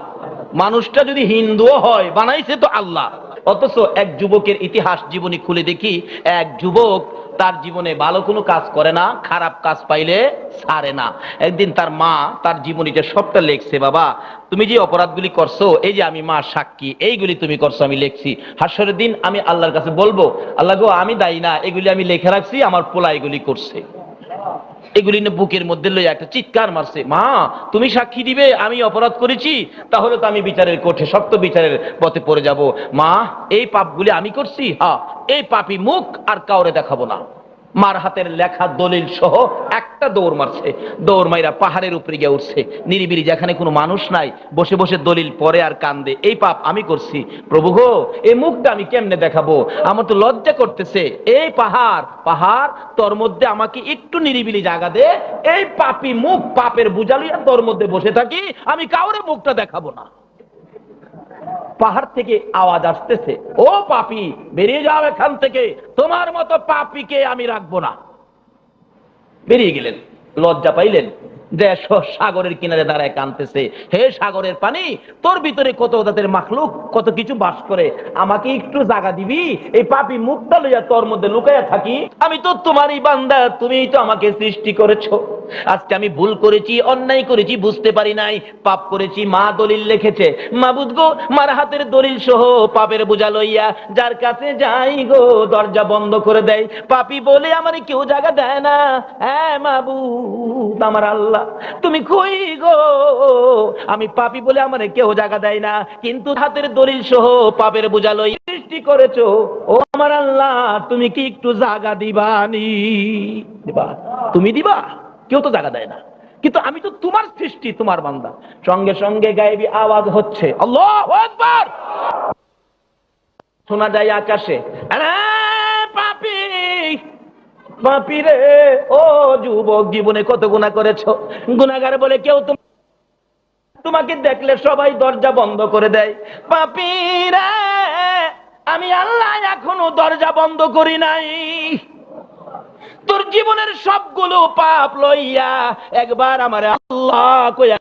মানুষটা যদি হিন্দুও হয় বানাইছে তো আল্লাহ। অথচ এক যুবকের ইতিহাস জীবনী খুলে দেখি, এক যুবক তার জীবনে ভালো কোনো কাজ করে না, খারাপ কাজ পাইলে ছাড়ে না। একদিন তার মা তার জীবনীতে সবটা লেখছে, বাবা তুমি যে অপরাধগুলি করছো, এই যে আমি মা সাক্ষী, এইগুলি তুমি করছো আমি লিখছি, হাসরের দিন আমি আল্লাহর কাছে বলবো, আল্লাহ গো আমি দায়ী না, এগুলি আমি লিখে রাখছি, আমার পোলা এগুলি করছে। এগুলি বুকের মধ্যে লইয়া একটা চিৎকার মারছে, মা তুমি সাক্ষী দিবে আমি অপরাধ করেছি, তাহলে তো আমি বিচারের কোঠে শক্ত বিচারের পথে পড়ে যাব। মা এই পাপগুলি আমি করছি, হ্যাঁ এই পাপী মুখ আর কাউরে দেখাবো না। মার হাতের লেখা দলিল সহ একটা দৌড় মারছে, দৌড় মাইরা পাহাড়ের উপরে গিয়ে উঠছে, নিরিবিলি যেখানে কোনো মানুষ নাই, বসে বসে দলিল পড়ে আর কান্দে, এই পাপ আমি করছি, প্রভু গো এই মুখটা আমি কেমনে দেখাবো, আমার তো লজ্জা করতেছে। এই পাহাড় পাহাড় তোর মধ্যে আমাকে একটু নিরিবিলি জায়গা দে, এই পাপী মুখ পাপের বোঝা লইয়া তোর মধ্যে বসে থাকি, আমি কাউরে মুখটা দেখাবো না। পাহাড় থেকে আওয়াজ আসতেছে, ও পাপী বেরিয়ে যাও এখান থেকে, তোমার মতো পাপীকে আমি রাখবো না। বেরিয়ে গেলেন, লজ্জা পাইলেন, যে সাগরের কিনারে দাঁড়ায় কাঁদতেছে, হে সাগরের পানি, তোর ভিতরে কত তাদের মাখলুক কত কিছু বাস করে, আমাকে একটু জায়গা দিবি, এই পাপী মুখটা লইয়া তোর মধ্যে লুকাইয়া থাকি, আমি তো তোমারই বান্দা, তুমিই তো আমাকে সৃষ্টি করেছো। আজকে আমি ভুল করেছি, অন্যায় করেছি, বুঝতে পারি নাই, পাপ করেছি। মা দলিল লিখেছে, মাবুদ গো মার হাতের দলিল সহ পাপের বোঝা লইয়া যার কাছে যাই গো দরজা বন্ধ করে দেয়, পাপী বলে আমার কেউ জায়গা দেয় না। হ্যাঁ মাবুদ আমার আল্লাহ তুমি কই গো, আমি পাপী বলে আমার কেউ জায়গা দেয় না, কিন্তু হাতের দলিল সহ পাপের বোঝা লইয়া সৃষ্টি করেছো, ও আমার আল্লাহ তুমি কি একটু জায়গা দিবানি? দিবা, তুমি দিবা, কেউ তো জায়গা দেয় না, কিন্তু আমি তো তোমার সৃষ্টি, তোমার বান্দা। সঙ্গে সঙ্গে গায়েবী আওয়াজ হচ্ছে, আল্লাহু আকবার, শোনা যায় আকাশে, আরে পাপী পাপী রে, ও যুবক জীবনে কত গুনাহ করেছো, গুনাহগার বলে কেউ তোমাকে দেখলে সবাই দরজা বন্ধ করে দেয়। পাপী রে, আমি আল্লাহ এখনো দরজা বন্ধ করি নাই, তোর জীবনের সবগুলো পাপ লইয়া একবার আমার আল্লাহ কইয়া,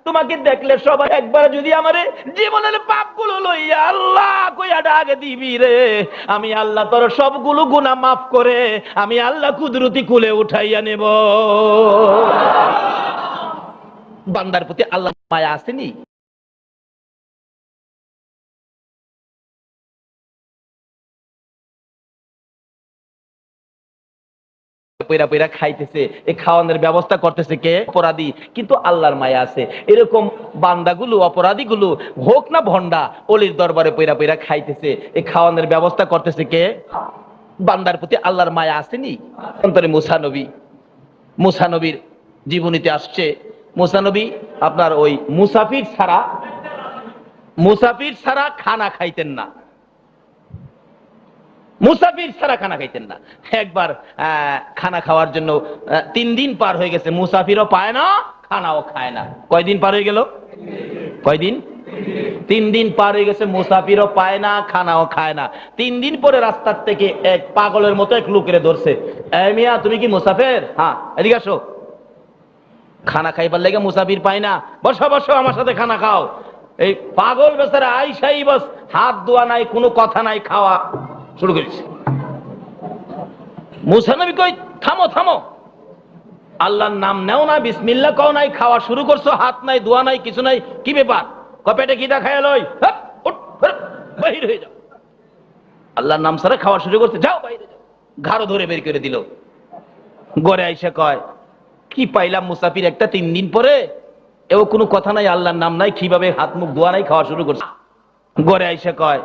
তোমাকে দেখলে সবাই একবার যদি আমার জীবনের পাপগুলো লইয়া আল্লাহ কইয়া ডাক দিবি রে, আমি আল্লাহ তোর সবগুলো গুনাহ মাফ করে আমি আল্লাহ কুদরতি কুলে উঠাইয়া নেব। বান্দার প্রতি আল্লাহ মায়া আসেনি? পয়রা পয়রা খাইতেছে, এই খাওয়ানোর ব্যবস্থা করতেছে কে? অপরাধী, কিন্তু আল্লাহর মায়া আছে। এরকম বান্দাগুলো অপরাধীগুলো হোক না ভন্ডা, অলির দরবারে পয়রা পয়রা খাইতেছে, এই খাওয়ানোর ব্যবস্থা করতেছে কে? বান্দার প্রতি আল্লাহর মায়া আসেনি? অন্তরে মুসা নবী, মুসা নবীর জীবনীতে আসছে, মুসা নবী আপনার ওই মুসাফির ছাড়া খানা খাইতেন না, মুসাফির ছাড়া খানা খাইতেন না। একবার খানা খাওয়ার জন্য 3 দিন পার হয়ে গেছে, মুসাফিরও পায় না খানাও খায় না। কয়দিন পার হয়ে গেল? কয়দিন? 3 দিন পার হয়ে গেছে, মুসাফিরও পায় না খানাও খায় না। 3 দিন পরে রাস্তার থেকে এক পাগলের মতো এক লোকের ধরছে, এই মিয়া তুমি কি মুসাফির? হ্যাঁ, এদিকে আসো, খানা খাইবার লেগে মুসাফির পায় না, বসো বসো আমার সাথে খানা খাও। এই পাগল বেচারা আইসাই বস, হাত ধোয়া নাই, কোনো কথা নাই, খাওয়া শুরু করেছে। মুসা নবী কই থামো থামো, আল্লাহর নাম নেও না, বিসমিল্লাহ কও নাই, খাওয়া শুরু করছো, হাত নাই ধোয়া নাই কিছু নাই, কি ব্যাপার? কপেটে কি দেখায় লই, বাইরে হয়ে যাও। আল্লাহর নাম ছাড়া খাওয়া শুরু করছে, যাও বাইরে যাও। ঘাড় ধরে বের করে দিল। গড়ে আইসা কয় কি পাইলাম মুসাফির একটা 3 দিন পরে এও কোনো কথা নাই, আল্লাহর নাম নাই, কিভাবে হাত মুখ ধোয়া নাই, খাওয়া শুরু করছে। গড়ে আইসা কয়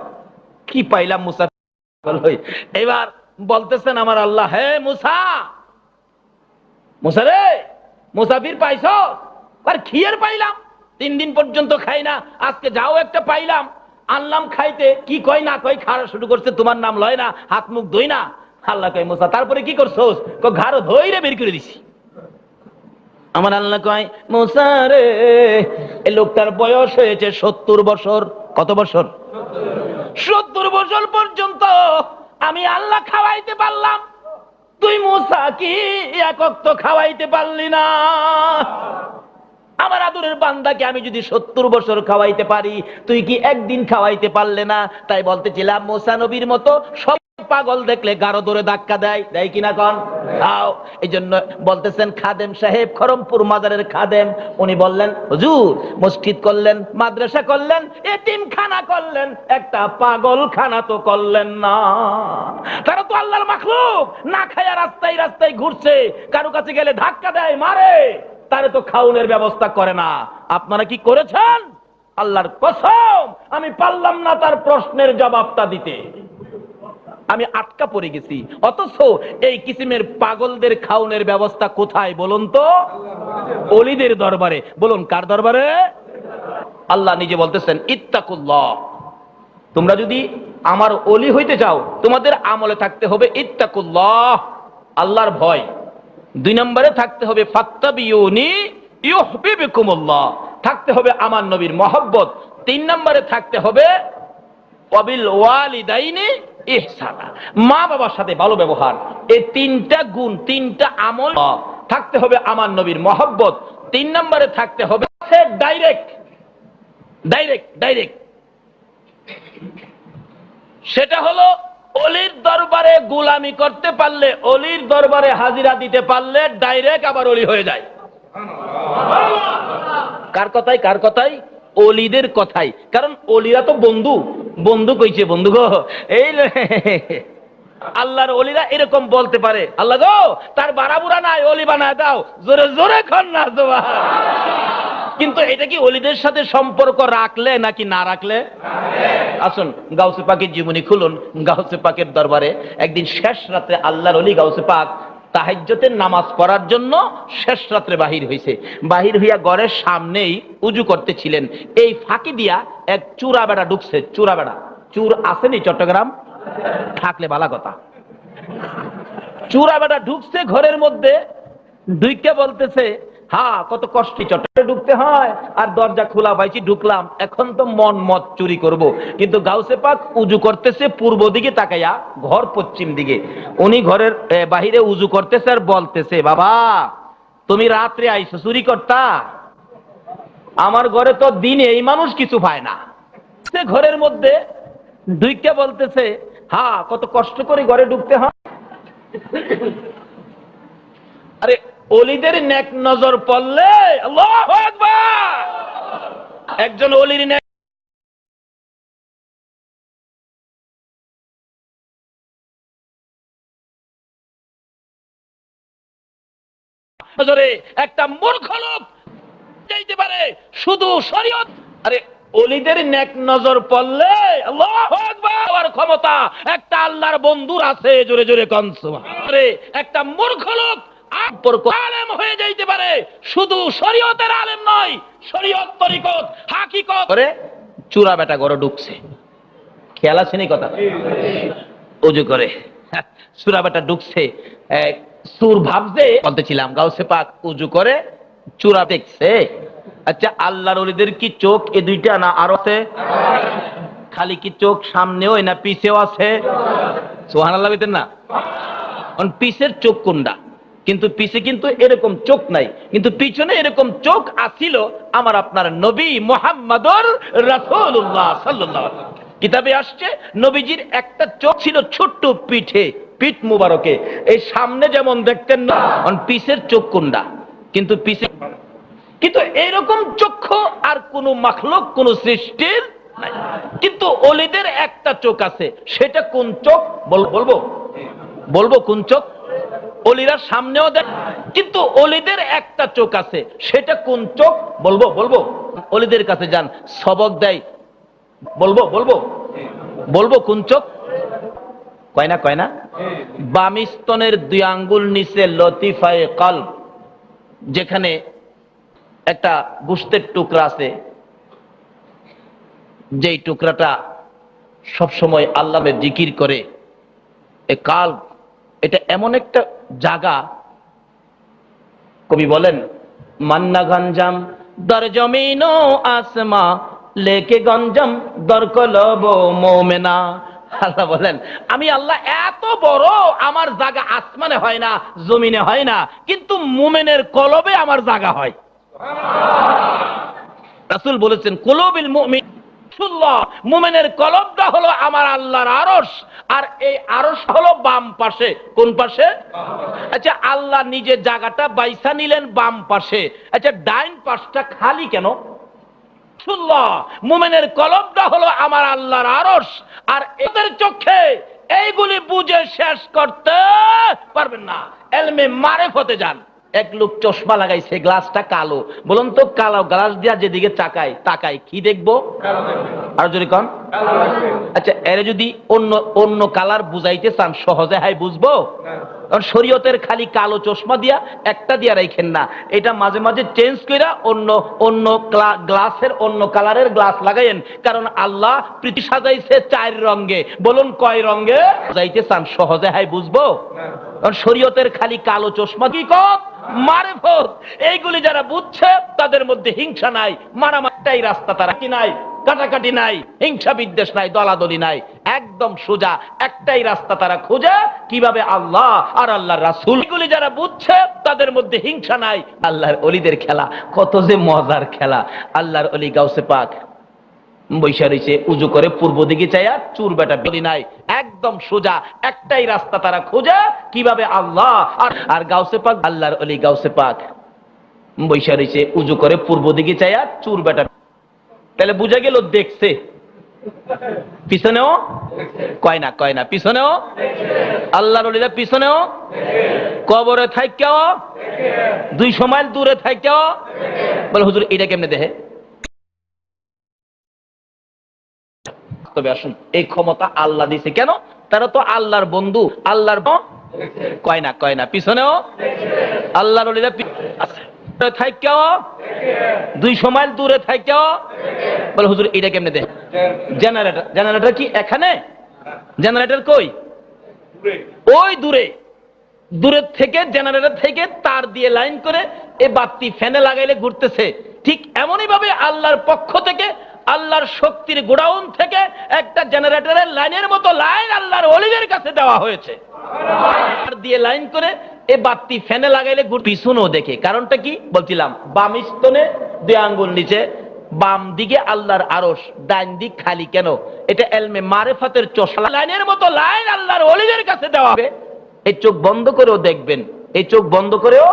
কি পাইলাম মুসাফির। এবার বলতেছেন আমার আল্লাহ, হে মুসা, মুসা রে মুসাফির পাইছো? আর খিয়ের পাইলাম, 3 দিন পর্যন্ত খাই না, আজকে যাও একটা পাইলাম, আনলাম খাইতে, কি কয় না কয় খাওয়া শুরু করছে, তোমার নাম লয় না, হাত মুখ ধুই না। আল্লাহ কয় মুসা তারপরে কি করছোস? ঘাড় ধইরে বের করে দিছি। আমার আল্লাহ কয় মুসা রে, এই লোকটার বয়স হয়েছে 70 বছর। কত বছর? 70 বছর পর্যন্ত আমি আল্লাহ খাওয়াইতে পারলাম, তুই মুসা কি এক ওয়াক্ত খাওয়াইতে পারলি না? আমার আদরের বান্দাকে আমি যদি 70 বছর খাওয়াইতে পারি, তুই কি একদিন খাওয়াইতে পারলে না? তাই বলতেছিলাম মুসা নবীর মতো সব পাগল দেখলে গাঢ় ধরে ধাক্কা দেয়, দেয় কিনা কন? এই জন্য বলতেছেন খাদেম সাহেব, খরমপুর মাজারের খাদেম, উনি বললেন হুজুর মসজিদ করলেন, মাদ্রাসা করলেন, এতিমখানা করলেন, একটা পাগল খানা তো করলেন না। তারা তো আল্লাহর মাখলুক, না খায়া রাস্তায় রাস্তায় ঘুরছে, কারো কাছে গেলে ধাক্কা দেয়, মারে, তারে তো খাওনের ব্যবস্থা করে না। আপনারা কি করেছেন? আল্লাহর কসম আমি পারলাম না তার প্রশ্নের জবাবটা দিতে, আমি আটকা পড়ে গেছি। অথচ এই কিসিমের পাগলদের খাওনের ব্যবস্থা কোথায় বলুন তো? ওলিদের দরবারে। বলুন কার দরবারে? আল্লাহ নিজে বলতেছেন ইত্তাকুল্লাহ, তোমরা যদি আমার ওলি হইতে চাও তোমাদের আমলে থাকতে হবে ইত্তাকুল্লাহ, আল্লাহর ভয়। 2 নম্বরে থাকতে হবে ফাত্তাবিউনি ইউহিব্বুকুমুল্লাহ, থাকতে হবে আমার নবীর মহব্বত। 3 নম্বরে থাকতে হবে ওয়াবিল ওয়ালিদাইনি ইহসানা, মা বাবার সাথে ভালো ব্যবহার। এই 3টা গুণ, 3টা আমল থাকতে হবে আমার নবীর মহব্বত। 3 নম্বরে থাকতে হবে ডাইরেক্ট ডাইরেক্ট ডাইরেক্ট, সেটা হলো অলির দরবারে গোলামি করতে পারলে, অলির দরবারে হাজিরা দিতে পারলে ডাইরেক্ট আবার অলি হয়ে যায়। কার কথাই? কার কথাই? অলিদের কথাই। কারণ অলিরা তো বন্ধু, বন্ধু কইছে বন্ধু গো, এই আল্লাহর অলিরা এরকম বলতে পারে, আল্লাহ গো তার বাড়াবুড়া নাই, অলি বানায় দাও, জোরে জোরে খান না সুবহানাল্লাহ। কিন্তু এটা কি অলিদের সাথে সম্পর্ক রাখলে নাকি না রাখলে? আসুন গাউসে পাকের জীবনী খুলুন, গাউসে পাকের দরবারে একদিন শেষ রাতে আল্লাহর অলি গাউসে পাক তাহাজ্জুদের নামাজ পড়ার জন্য শেষ রাত্রে বাহির হইছে। বাহির হইয়া ঘরের সামনেই উজু করতেছিলেন, এই ফাঁকি দিয়া এক চূড়া বেড়া ঢুকছে। চূড়া বেড়া, চুর আসেনি চট্টগ্রাম? থাকলে ভালো কথা। চূড়া বেড়া ঢুকছে ঘরের মধ্যে, ঢুকে বলতেছে হ্যাঁ কত কষ্টে চট্টগ্রামে ঢুকতে হয়, আর দরজা খোলা পাইছি ঢুকলাম, এখন তো মন মত চুরি করব। কিন্তু গাউসে পাক উজু করতেছে পূর্ব দিকে তাকাইয়া, ঘর পশ্চিম দিকে। উনি ঘরের বাহিরে উজু করতেছে আর বলতেছে বাবা তুমি রাত্রে আইসো চুরি করতা, আমার ঘরে তো দিনে এই মানুষ কিছু পায় না। সে ঘরের মধ্যে ঢুকে বলতেছে হ্যাঁ কত কষ্ট করে ঘরে ঢুকতে হয়। আরে অলিদের নেক নজর পড়লে আল্লাহু আকবার, একজন অলির নেক নজরে একটা মূর্খ লোক যাইতে পারে শুধু শরীয়ত। আরে অলিদের নেক নজর পড়লে আল্লাহু আকবার আর ক্ষমতা একটা আল্লাহর বন্ধুর আছে, জোরে জোরে কোন সুবহানাল্লাহ। আরে একটা মূর্খ লোক আলেম হয়ে যাইতে পারে, শুধু শরীয়তের আলেম নয়, শরীয়ত তরিকত হাকিকত করে। চূড়া বেটা ঘরে ঢুকছে, খেয়াল আছে নি কথা? ওযু করে চূড়া বেটা ঢুকছে, সুর ভাবছে, বলতেছিলাম গাউসে পাক উযু করে চূড়া দেখছে। আচ্ছা আল্লাহর ওলিদের কি চোখ এই দুইটা না আরো আছে? খালি কি চোখ সামনেও না পিছেও আছে? সুবহানাল্লাহ বলেন না? পিছের চোখ কোনটা? কিন্তু পিছে কিন্তু এরকম চোখ নাই, কিন্তু পিছনে এরকম চোখ আছিল আমার আপনার নবী মুহাম্মদুর রাসূলুল্লাহ সাল্লাল্লাহু আলাইহি ওয়াসাল্লাম। কিতাবে আসছে নবীজির একটা চোখ ছিল ছোট্ট পিঠে, পিঠ মুবারকে, এই সামনে যেমন দেখতেন না, পিছের চোখ কোনটা? কিন্তু পিছে, কিন্তু এইরকম চক্ষু আর কোন মাখলুক কোন সৃষ্টির নাই। কিন্তু অলিদের একটা চোখ আছে, সেটা কোন চোখ বলবো? বলবো কোন চোখ? অলিরা সামনেও দেখ, কিন্তু অলিদের একটা চোখ আছে, সেটা কোন চোখ বলবো? বলবো? অলিদের কাছে যান, সবক দেয়, বলবো? বলবো? বলবো কোন চোখ? কয় না? কয় না? বাম স্তনের 2 আঙ্গুল নিচে লতিফায়ে কলব, যেখানে একটা গোশতের টুকরা আছে, যেই টুকরাটা সবসময় আল্লাহর জিকির করে, এ কাল, এটা এমন একটা জায়গা, কবি বলেন মান্না গঞ্জাম দর জমিন ও আসমা লেকে গঞ্জাম দর কলব মোমেনা। আল্লাহ বলেন আমি আল্লাহ এত বড়, আমার জায়গা আসমানে হয় না, জমিনে হয় না, কিন্তু মুমিনের কলবে আমার জায়গা হয়। রাসূল বলেছেন কুলুবিল মুমিন, মুমিনের কলবটা হলো আমার আল্লাহর আরশ, আর এই আরশ হলো বাম পাশে। কোন পাশে? আচ্ছা, আল্লাহ নিজে জায়গাটা বাইসা নিলেন বাম পাশে, আচ্ছা ডাইন পাশটা খালি কেন? মুমিনের কলবটা হলো আমার আল্লাহর আরশ, আর এদের চোখে এইগুলি বুঝে শেষ করতে পারবেন না। এলমে মারেফতে যান। এক লোক চশমা লাগাইছে, গ্লাসটা কালো, বলুন তো কালো গ্লাস দিয়া যেদিকে তাকাই কি দেখবো? আর যদি কন, আচ্ছা এর যদি অন্য অন্য কালার বুঝাইতে চান সহজে হাই বুঝবো? কারণ শরীয়তের খালি কালো চশমা দিয়া একটা দিয়া রাখেন না, এটা মাঝে মাঝে চেঞ্জ কইরা অন্য অন্য গ্লাসের অন্য কালারের গ্লাস লাগাইন, কারণ আল্লাহ পৃথিবী সাজাইছে 4 রঙে। বলুন কয় রঙে? বুঝাইতে চান সহজে হাই বুঝবো? কারণ শরীয়তের খালি কালো চশমা কি কম মারেফত, এইগুলি যারা বুঝছে তাদের মধ্যে হিংসা নাই, মারামারিটাই রাস্তা, তারা কি নাই, কাটাকাটি নাই, হিংসা বিদ্বেষ নাই, দলাদলি নাই, একদম সোজা একটাই রাস্তা তারা খোঁজে, কিভাবে আল্লাহ আর আল্লাহর রাসূল, এগুলি যারা বুঝছে তাদের মধ্যে হিংসা নাই। আল্লাহর ওলিদের খেলা কত যে মজার খেলা। আল্লাহর ওলি গাউসে পাক বৈশা রয়েছে, উজু করে পূর্ব দিকে চাইয়া, চুর বেটা বলি নাই, একদম সোজা একটাই রাস্তা তারা খোঁজে, কিভাবে আল্লাহ আর গাউসে পাক, আল্লাহর ওলি গাউসে পাক বৈশা রয়েছে, উজু করে পূর্ব দিকে চাইয়া, চুর বেটা। তাহলে বুঝা গেল দেখছে, পিছনেও কয় না পিছনেও আল্লাহর ওলিরা, পিছনেও কবরে থাইকেও 200 মাইল দূরে থাইকেও বলে হুজুর এটা কেমনে দেখে? তবে আসুন, এই ক্ষমতা আল্লাহ দিছে কেন? তারা তো আল্লাহর বন্ধু, আল্লাহর কয় না পিছনেও আল্লাহর ওলিরা থাইকেও 200 মাইল দূরে থাইকেও বলে হুজুর এটা কেমনে দেখে? জেনারেটর কি এখানে? জেনারেটর কই? ওই দূরের থেকে, জেনারেটর থেকে তার দিয়ে লাইন করে এই বাতি ফ্যানে লাগাইলে ঘুরতেছে। ঠিক এমনই ভাবে আল্লাহর পক্ষ থেকে, আল্লাহর শক্তির গোডাউন থেকে একটা জেনারেটরের লাইনের মতো লাইন আল্লাহর ওলিদের কাছে দেওয়া হয়েছে, তার দিয়ে লাইন করে এই বাতি ফ্যানে লাগাইলে পিছনেও দেখে। কারণটা কি বলছিলাম? বাম স্তনে 2 আঙ্গুল নিচে, বাম দিকে আল্লাহর আরশ, ডান দিক খালি কেন? এটা এলমে মারেফাতের চশমা, লাইনের মতো লাইন আল্লাহর ওলিদের কাছে দেওয়া হবে। এই চোখ বন্ধ করেও দেখবেন, এই চোখ বন্ধ করেও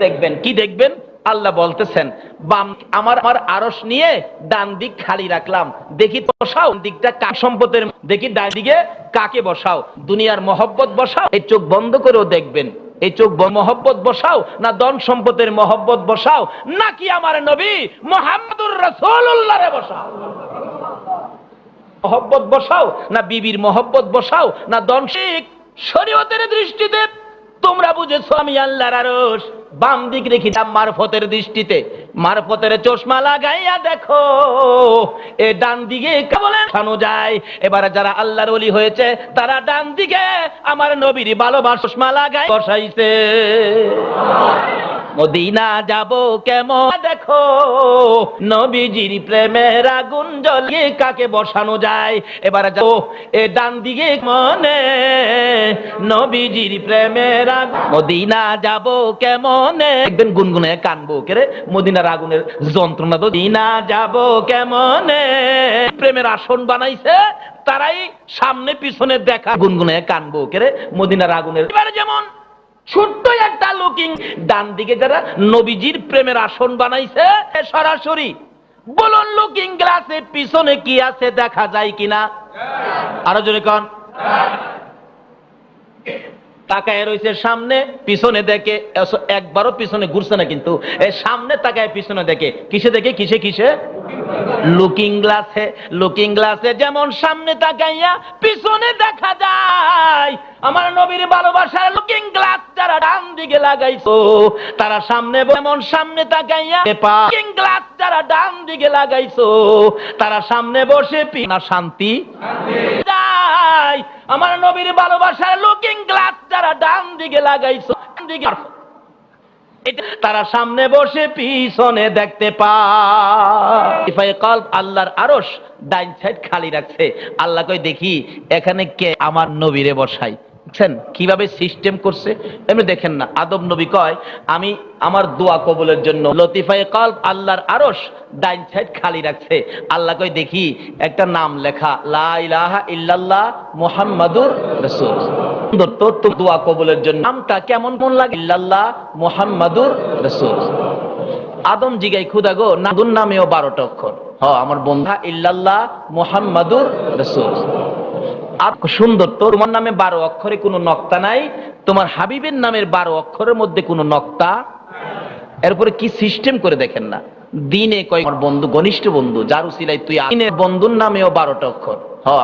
দেখবেন। কি দেখবেন? আল্লাহ বলতেছেন বাম আমার আরশ নিয়ে ডান দিক খালি রাখলাম, দেখি বসাও দিকটা কার সম্পদের, দেখি ডান দিকে কাকে বসাও, দুনিয়ার মহব্বত বসাও। এই চোখ বন্ধ করেও দেখবেন, এই চোখ মহব্বত বসাও না ধন সম্পদের মহব্বত বসাও, নাকি আমার নবী মুহাম্মদুর রাসূলুল্লাহরে বসাও? মহব্বত বসাও না বিবির মহব্বত বসাও না ধন? শরীয়তের দৃষ্টিতে তোমরা বুঝেছো আমি আল্লাহর আরশ, বাম দিক রেখি। মারফতের দৃষ্টিতে মারফতের চশমা লাগাইয়া দেখো, এ ডান দিকে কেবলে খানো যায়। এবারে যারা আল্লাহর ওলি হয়েছে তারা ডান দিকে আমার নবীর ভালোবাসা চশমা লাগাই বসাইছে। মদিনা যাব কেমন দেখো, নবীজির প্রেমের আগুন জ্বলিয়ে কাকে বসানো যায়। এবারে যাও এ ডান দিকে মনে, নবীজির প্রেমের আগুন। মদিনা যাব কেমনে, একদিন গুনগুনে কানবো কেরে মদিনার আগুনের যন্ত্রণা। তো মদিনা যাব কেমনে, প্রেমের আসন বানাইছে তারাই সামনে পিছনে দেখা, গুনগুনে কানবো কেরে মদিনার আগুনের। এবারে যেমন ছোট্ট একটা লুকিং ডান দিকে যারা নবীজির প্রেমের আসন বানাইছে, সরাসরি বলুন লুকিং গ্লাসে পিছনে কি আছে দেখা যায় কিনা? আরো জোরে কন। তাকায় রয়েছে সামনে, পিছনে দেখে, একবারও পিছনে ঘুরছে না, কিন্তু সামনে তাকায় পিছনে দেখে। কিসে দেখে? কিসে লুকিং গ্লাসে যেমন সামনে তাকাইয়া পিছনে দেখা যায়, আমার নবীর ভালোবাসার লুকিং গ্লাস যারা ডান দিকে লাগাইছো তারা সামনে যেমন সামনে তাকাইয়া লুকিং গ্লাস যারা ডান দিকে লাগাইছো তারা সামনে বসে না শান্তি যায়। আমার নবীর ভালোবাসার লুকিং গ্লাস যারা ডান দিকে লাগাইছো তারা সামনে বসে পিছনে দেখতে পায়। আল্লাহর আরশ ডাইন সাইড খালি রাখছে। আল্লাহ কই দেখি এখানে কে আমার নবীরে বসাই। দেখছেন কিভাবে সিস্টেম করছে? এমনি দেখেন না, আদম নবী কয় আমি আমার দোয়া কবুলের জন্য লতিফায়ে কলব আল্লাহর আরশ ডাইন সাইড খালি রাখছে। আল্লাহ কই দেখি একটা নাম লেখা লা ইলাহা ইল্লাল্লাহ মুহাম্মাদুর রাসূল। সুন্দর তো দোয়া কবুলের জন্য নামটা কেমন মন লাগে? ইল্লাল্লাহ মুহাম্মাদুর রাসূল। আদম জিগাই খুদা গো নাদুন নামেও 12টা অক্ষর। আমার বন্ধা ইল্লাল্লাহ মুহাম্মাদুর রাসূল। আর সুন্দর তো তোমার নামে 12 অক্ষরে কোনো নক্তা নাই, তোমার হাবিবের নামের 12 অক্ষরের মধ্যে কোনো নক্তা। এরপরে কি সিস্টেম করে দেখেন না, দিনে কয় আমার বন্ধু ঘনিষ্ঠ বন্ধু যার উসিলায় তুই দিনের বন্ধুর নামেও 12টা অক্ষর।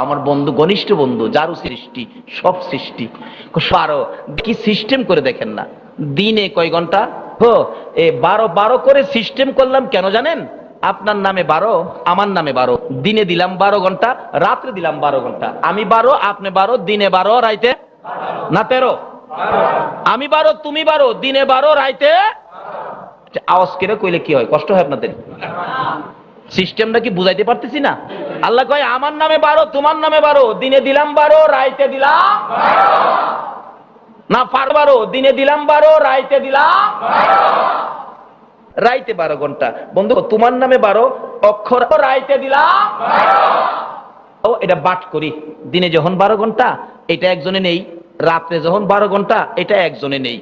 আমার বন্ধু ঘনিষ্ঠ বন্ধু যার সৃষ্টি সব সৃষ্টি 12। কি সিস্টেম করে দেখেন না, দিনে কয় ঘন্টা? এ 12 করে সিস্টেম করলাম কেন জানেন? আপনার নামে 12, আমার নামে 12, দিনে দিলাম 12 ঘন্টা, রাত্রে দিলাম 12 ঘন্টা। আমি 12, আপনি 12, দিনে 12, রাইতে না 13। আমি 12, তুমি 12, দিনে 12, রাইতে। আওয়াজ করে কইলে কি হয়? কষ্ট হয় আপনাদের? সিস্টেমটা কি বুঝাইতে পারতেছি না? আল্লাহ কয় আমার নামে 12, তোমার নামে 12, দিনে দিলাম 12, রাইতে দিলাম না 12, দিনে দিলাম 12, রাইতে দিলাম রাইতে 12 ঘন্টা। বন্ধু তোমার নামে 12 অক্ষর, রাইতে দিলাম। ও এটা বাট করি, দিনে যখন 12 ঘন্টা এটা একজনে নেই, রাত্রে যখন 12 ঘন্টা এটা একজনে নেই।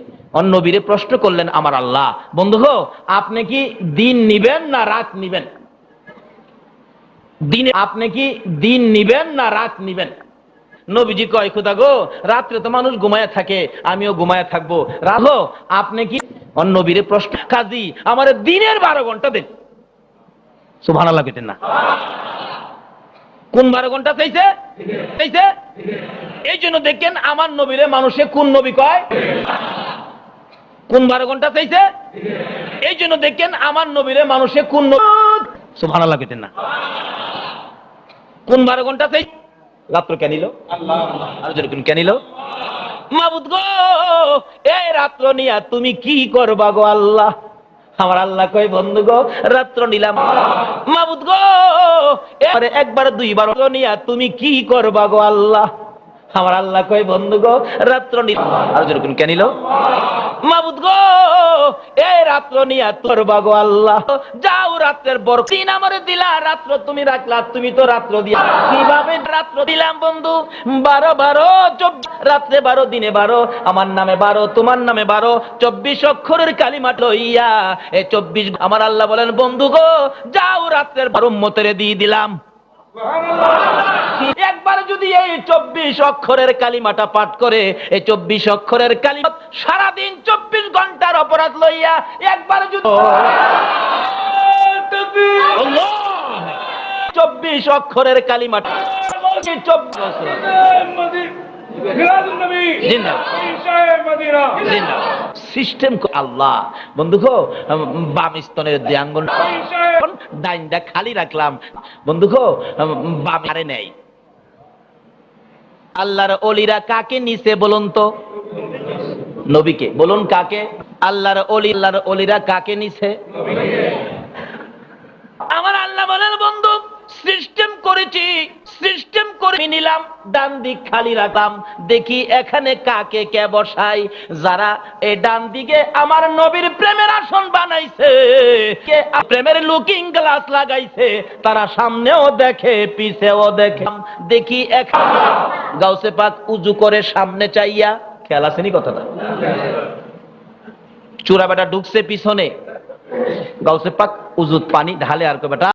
নবীরে প্রশ্ন করলেন আমার আল্লাহ, বন্ধু গো আপনি কি দিন নিবেন না রাত নিবেন? দিনে আপনি কি দিন নিবেন না রাত নিবেন? নবীজি কয় খোদা গো রাত্রে তো মানুষ ঘুমায় থাকে, আমিও ঘুমায় থাকবো, রাখো আপনি কি? নবীরে প্রশ্ন, কাজী আমার দিনের 12 ঘন্টা দেন। সুবহানাল্লাহ কেটেন না? কোন 12 ঘন্টা চাইছে? এই জন্য দেখেন আমার নবীরে মানুষে কোন নবী কয়? কোন 12 ঘন্টা চাইছে? এই জন্য দেখেন আমার নবীরে মানুষে কোন নবী? সুবহানাল্লাহ কেটেন না? কোন 12 ঘন্টা চাই? রাত্র কেন নিল? আর যেরকম কেন নিল? মাবুদ গো এই রাত্র নিয়া তুমি কি করবা গো আল্লাহ? আমার আল্লাহ কয় বন্ধু গো রাত্র নিলাম। মাবুদ গো একবার 2বার নিয়া তুমি কি করবা গো আল্লাহ? আমার আল্লাহ কয় বন্ধু গো রাত্র নিলাম। আর যেরকম কেন নিল? মাবুদ গো এই রাত্র নিয়া করবা গো আল্লাহ। যাও রাত্রের বড় দিন আমারে দিলা, রাত্র তুমি রাখলা, তুমি তো রাত্র দিয়া কিভাবে রাত্র দিলাম বন্ধু? 12 রাত্রে 12, দিনে 12, আমার নামে 12, তোমার নামে 12, 24 অক্ষরের কালিমা লইয়া এই 24। আমার আল্লাহ বলেন বন্ধু গো যাও রাত্রের 12 উম্মতের দিয়ে দিলাম। একবার যদি এই 24 অক্ষরের কালিমাটা পাঠ করে, এই 24 অক্ষরের কালিমা সারাদিন 24 ঘন্টার অপরাধ লইয়া একবার যদি 24 অক্ষরের কালিমাটা সিস্টেম আল্লাহ বন্ধু গো বাম স্তনের দেয়াঙ্গন ডাইনটা খালি রাখলাম বন্ধু গো বাম আরে নেই। আল্লাহর ওলিরা কাকে নিছে বলুন তো? নবীকে। বলুন কাকে? আল্লাহর ওলিরা কাকে নিছে? আমার আল্লাহ বলেন বন্ধু সিস্টেম করেছি, সিস্টেম করে নিলাম, ডান দিক খালি রাখলাম, দেখি এখানে কাকে কে বসাই। যারা এই ডান দিকে আমার নবীর প্রেমের আসন বানাইছে, কে প্রেমের লুকিং গ্লাস লাগাইছে, তারা সামনেও দেখে পিছেও দেখে। দেখি এখানে গাউসে পাক উজু করে সামনে চাইয়া, খেয়াল আসেনি কথাটা? চূড়া বেটা ঢুকছে পিছনে, গাউসে পাক উজুত পানি ঢালে আর বেটা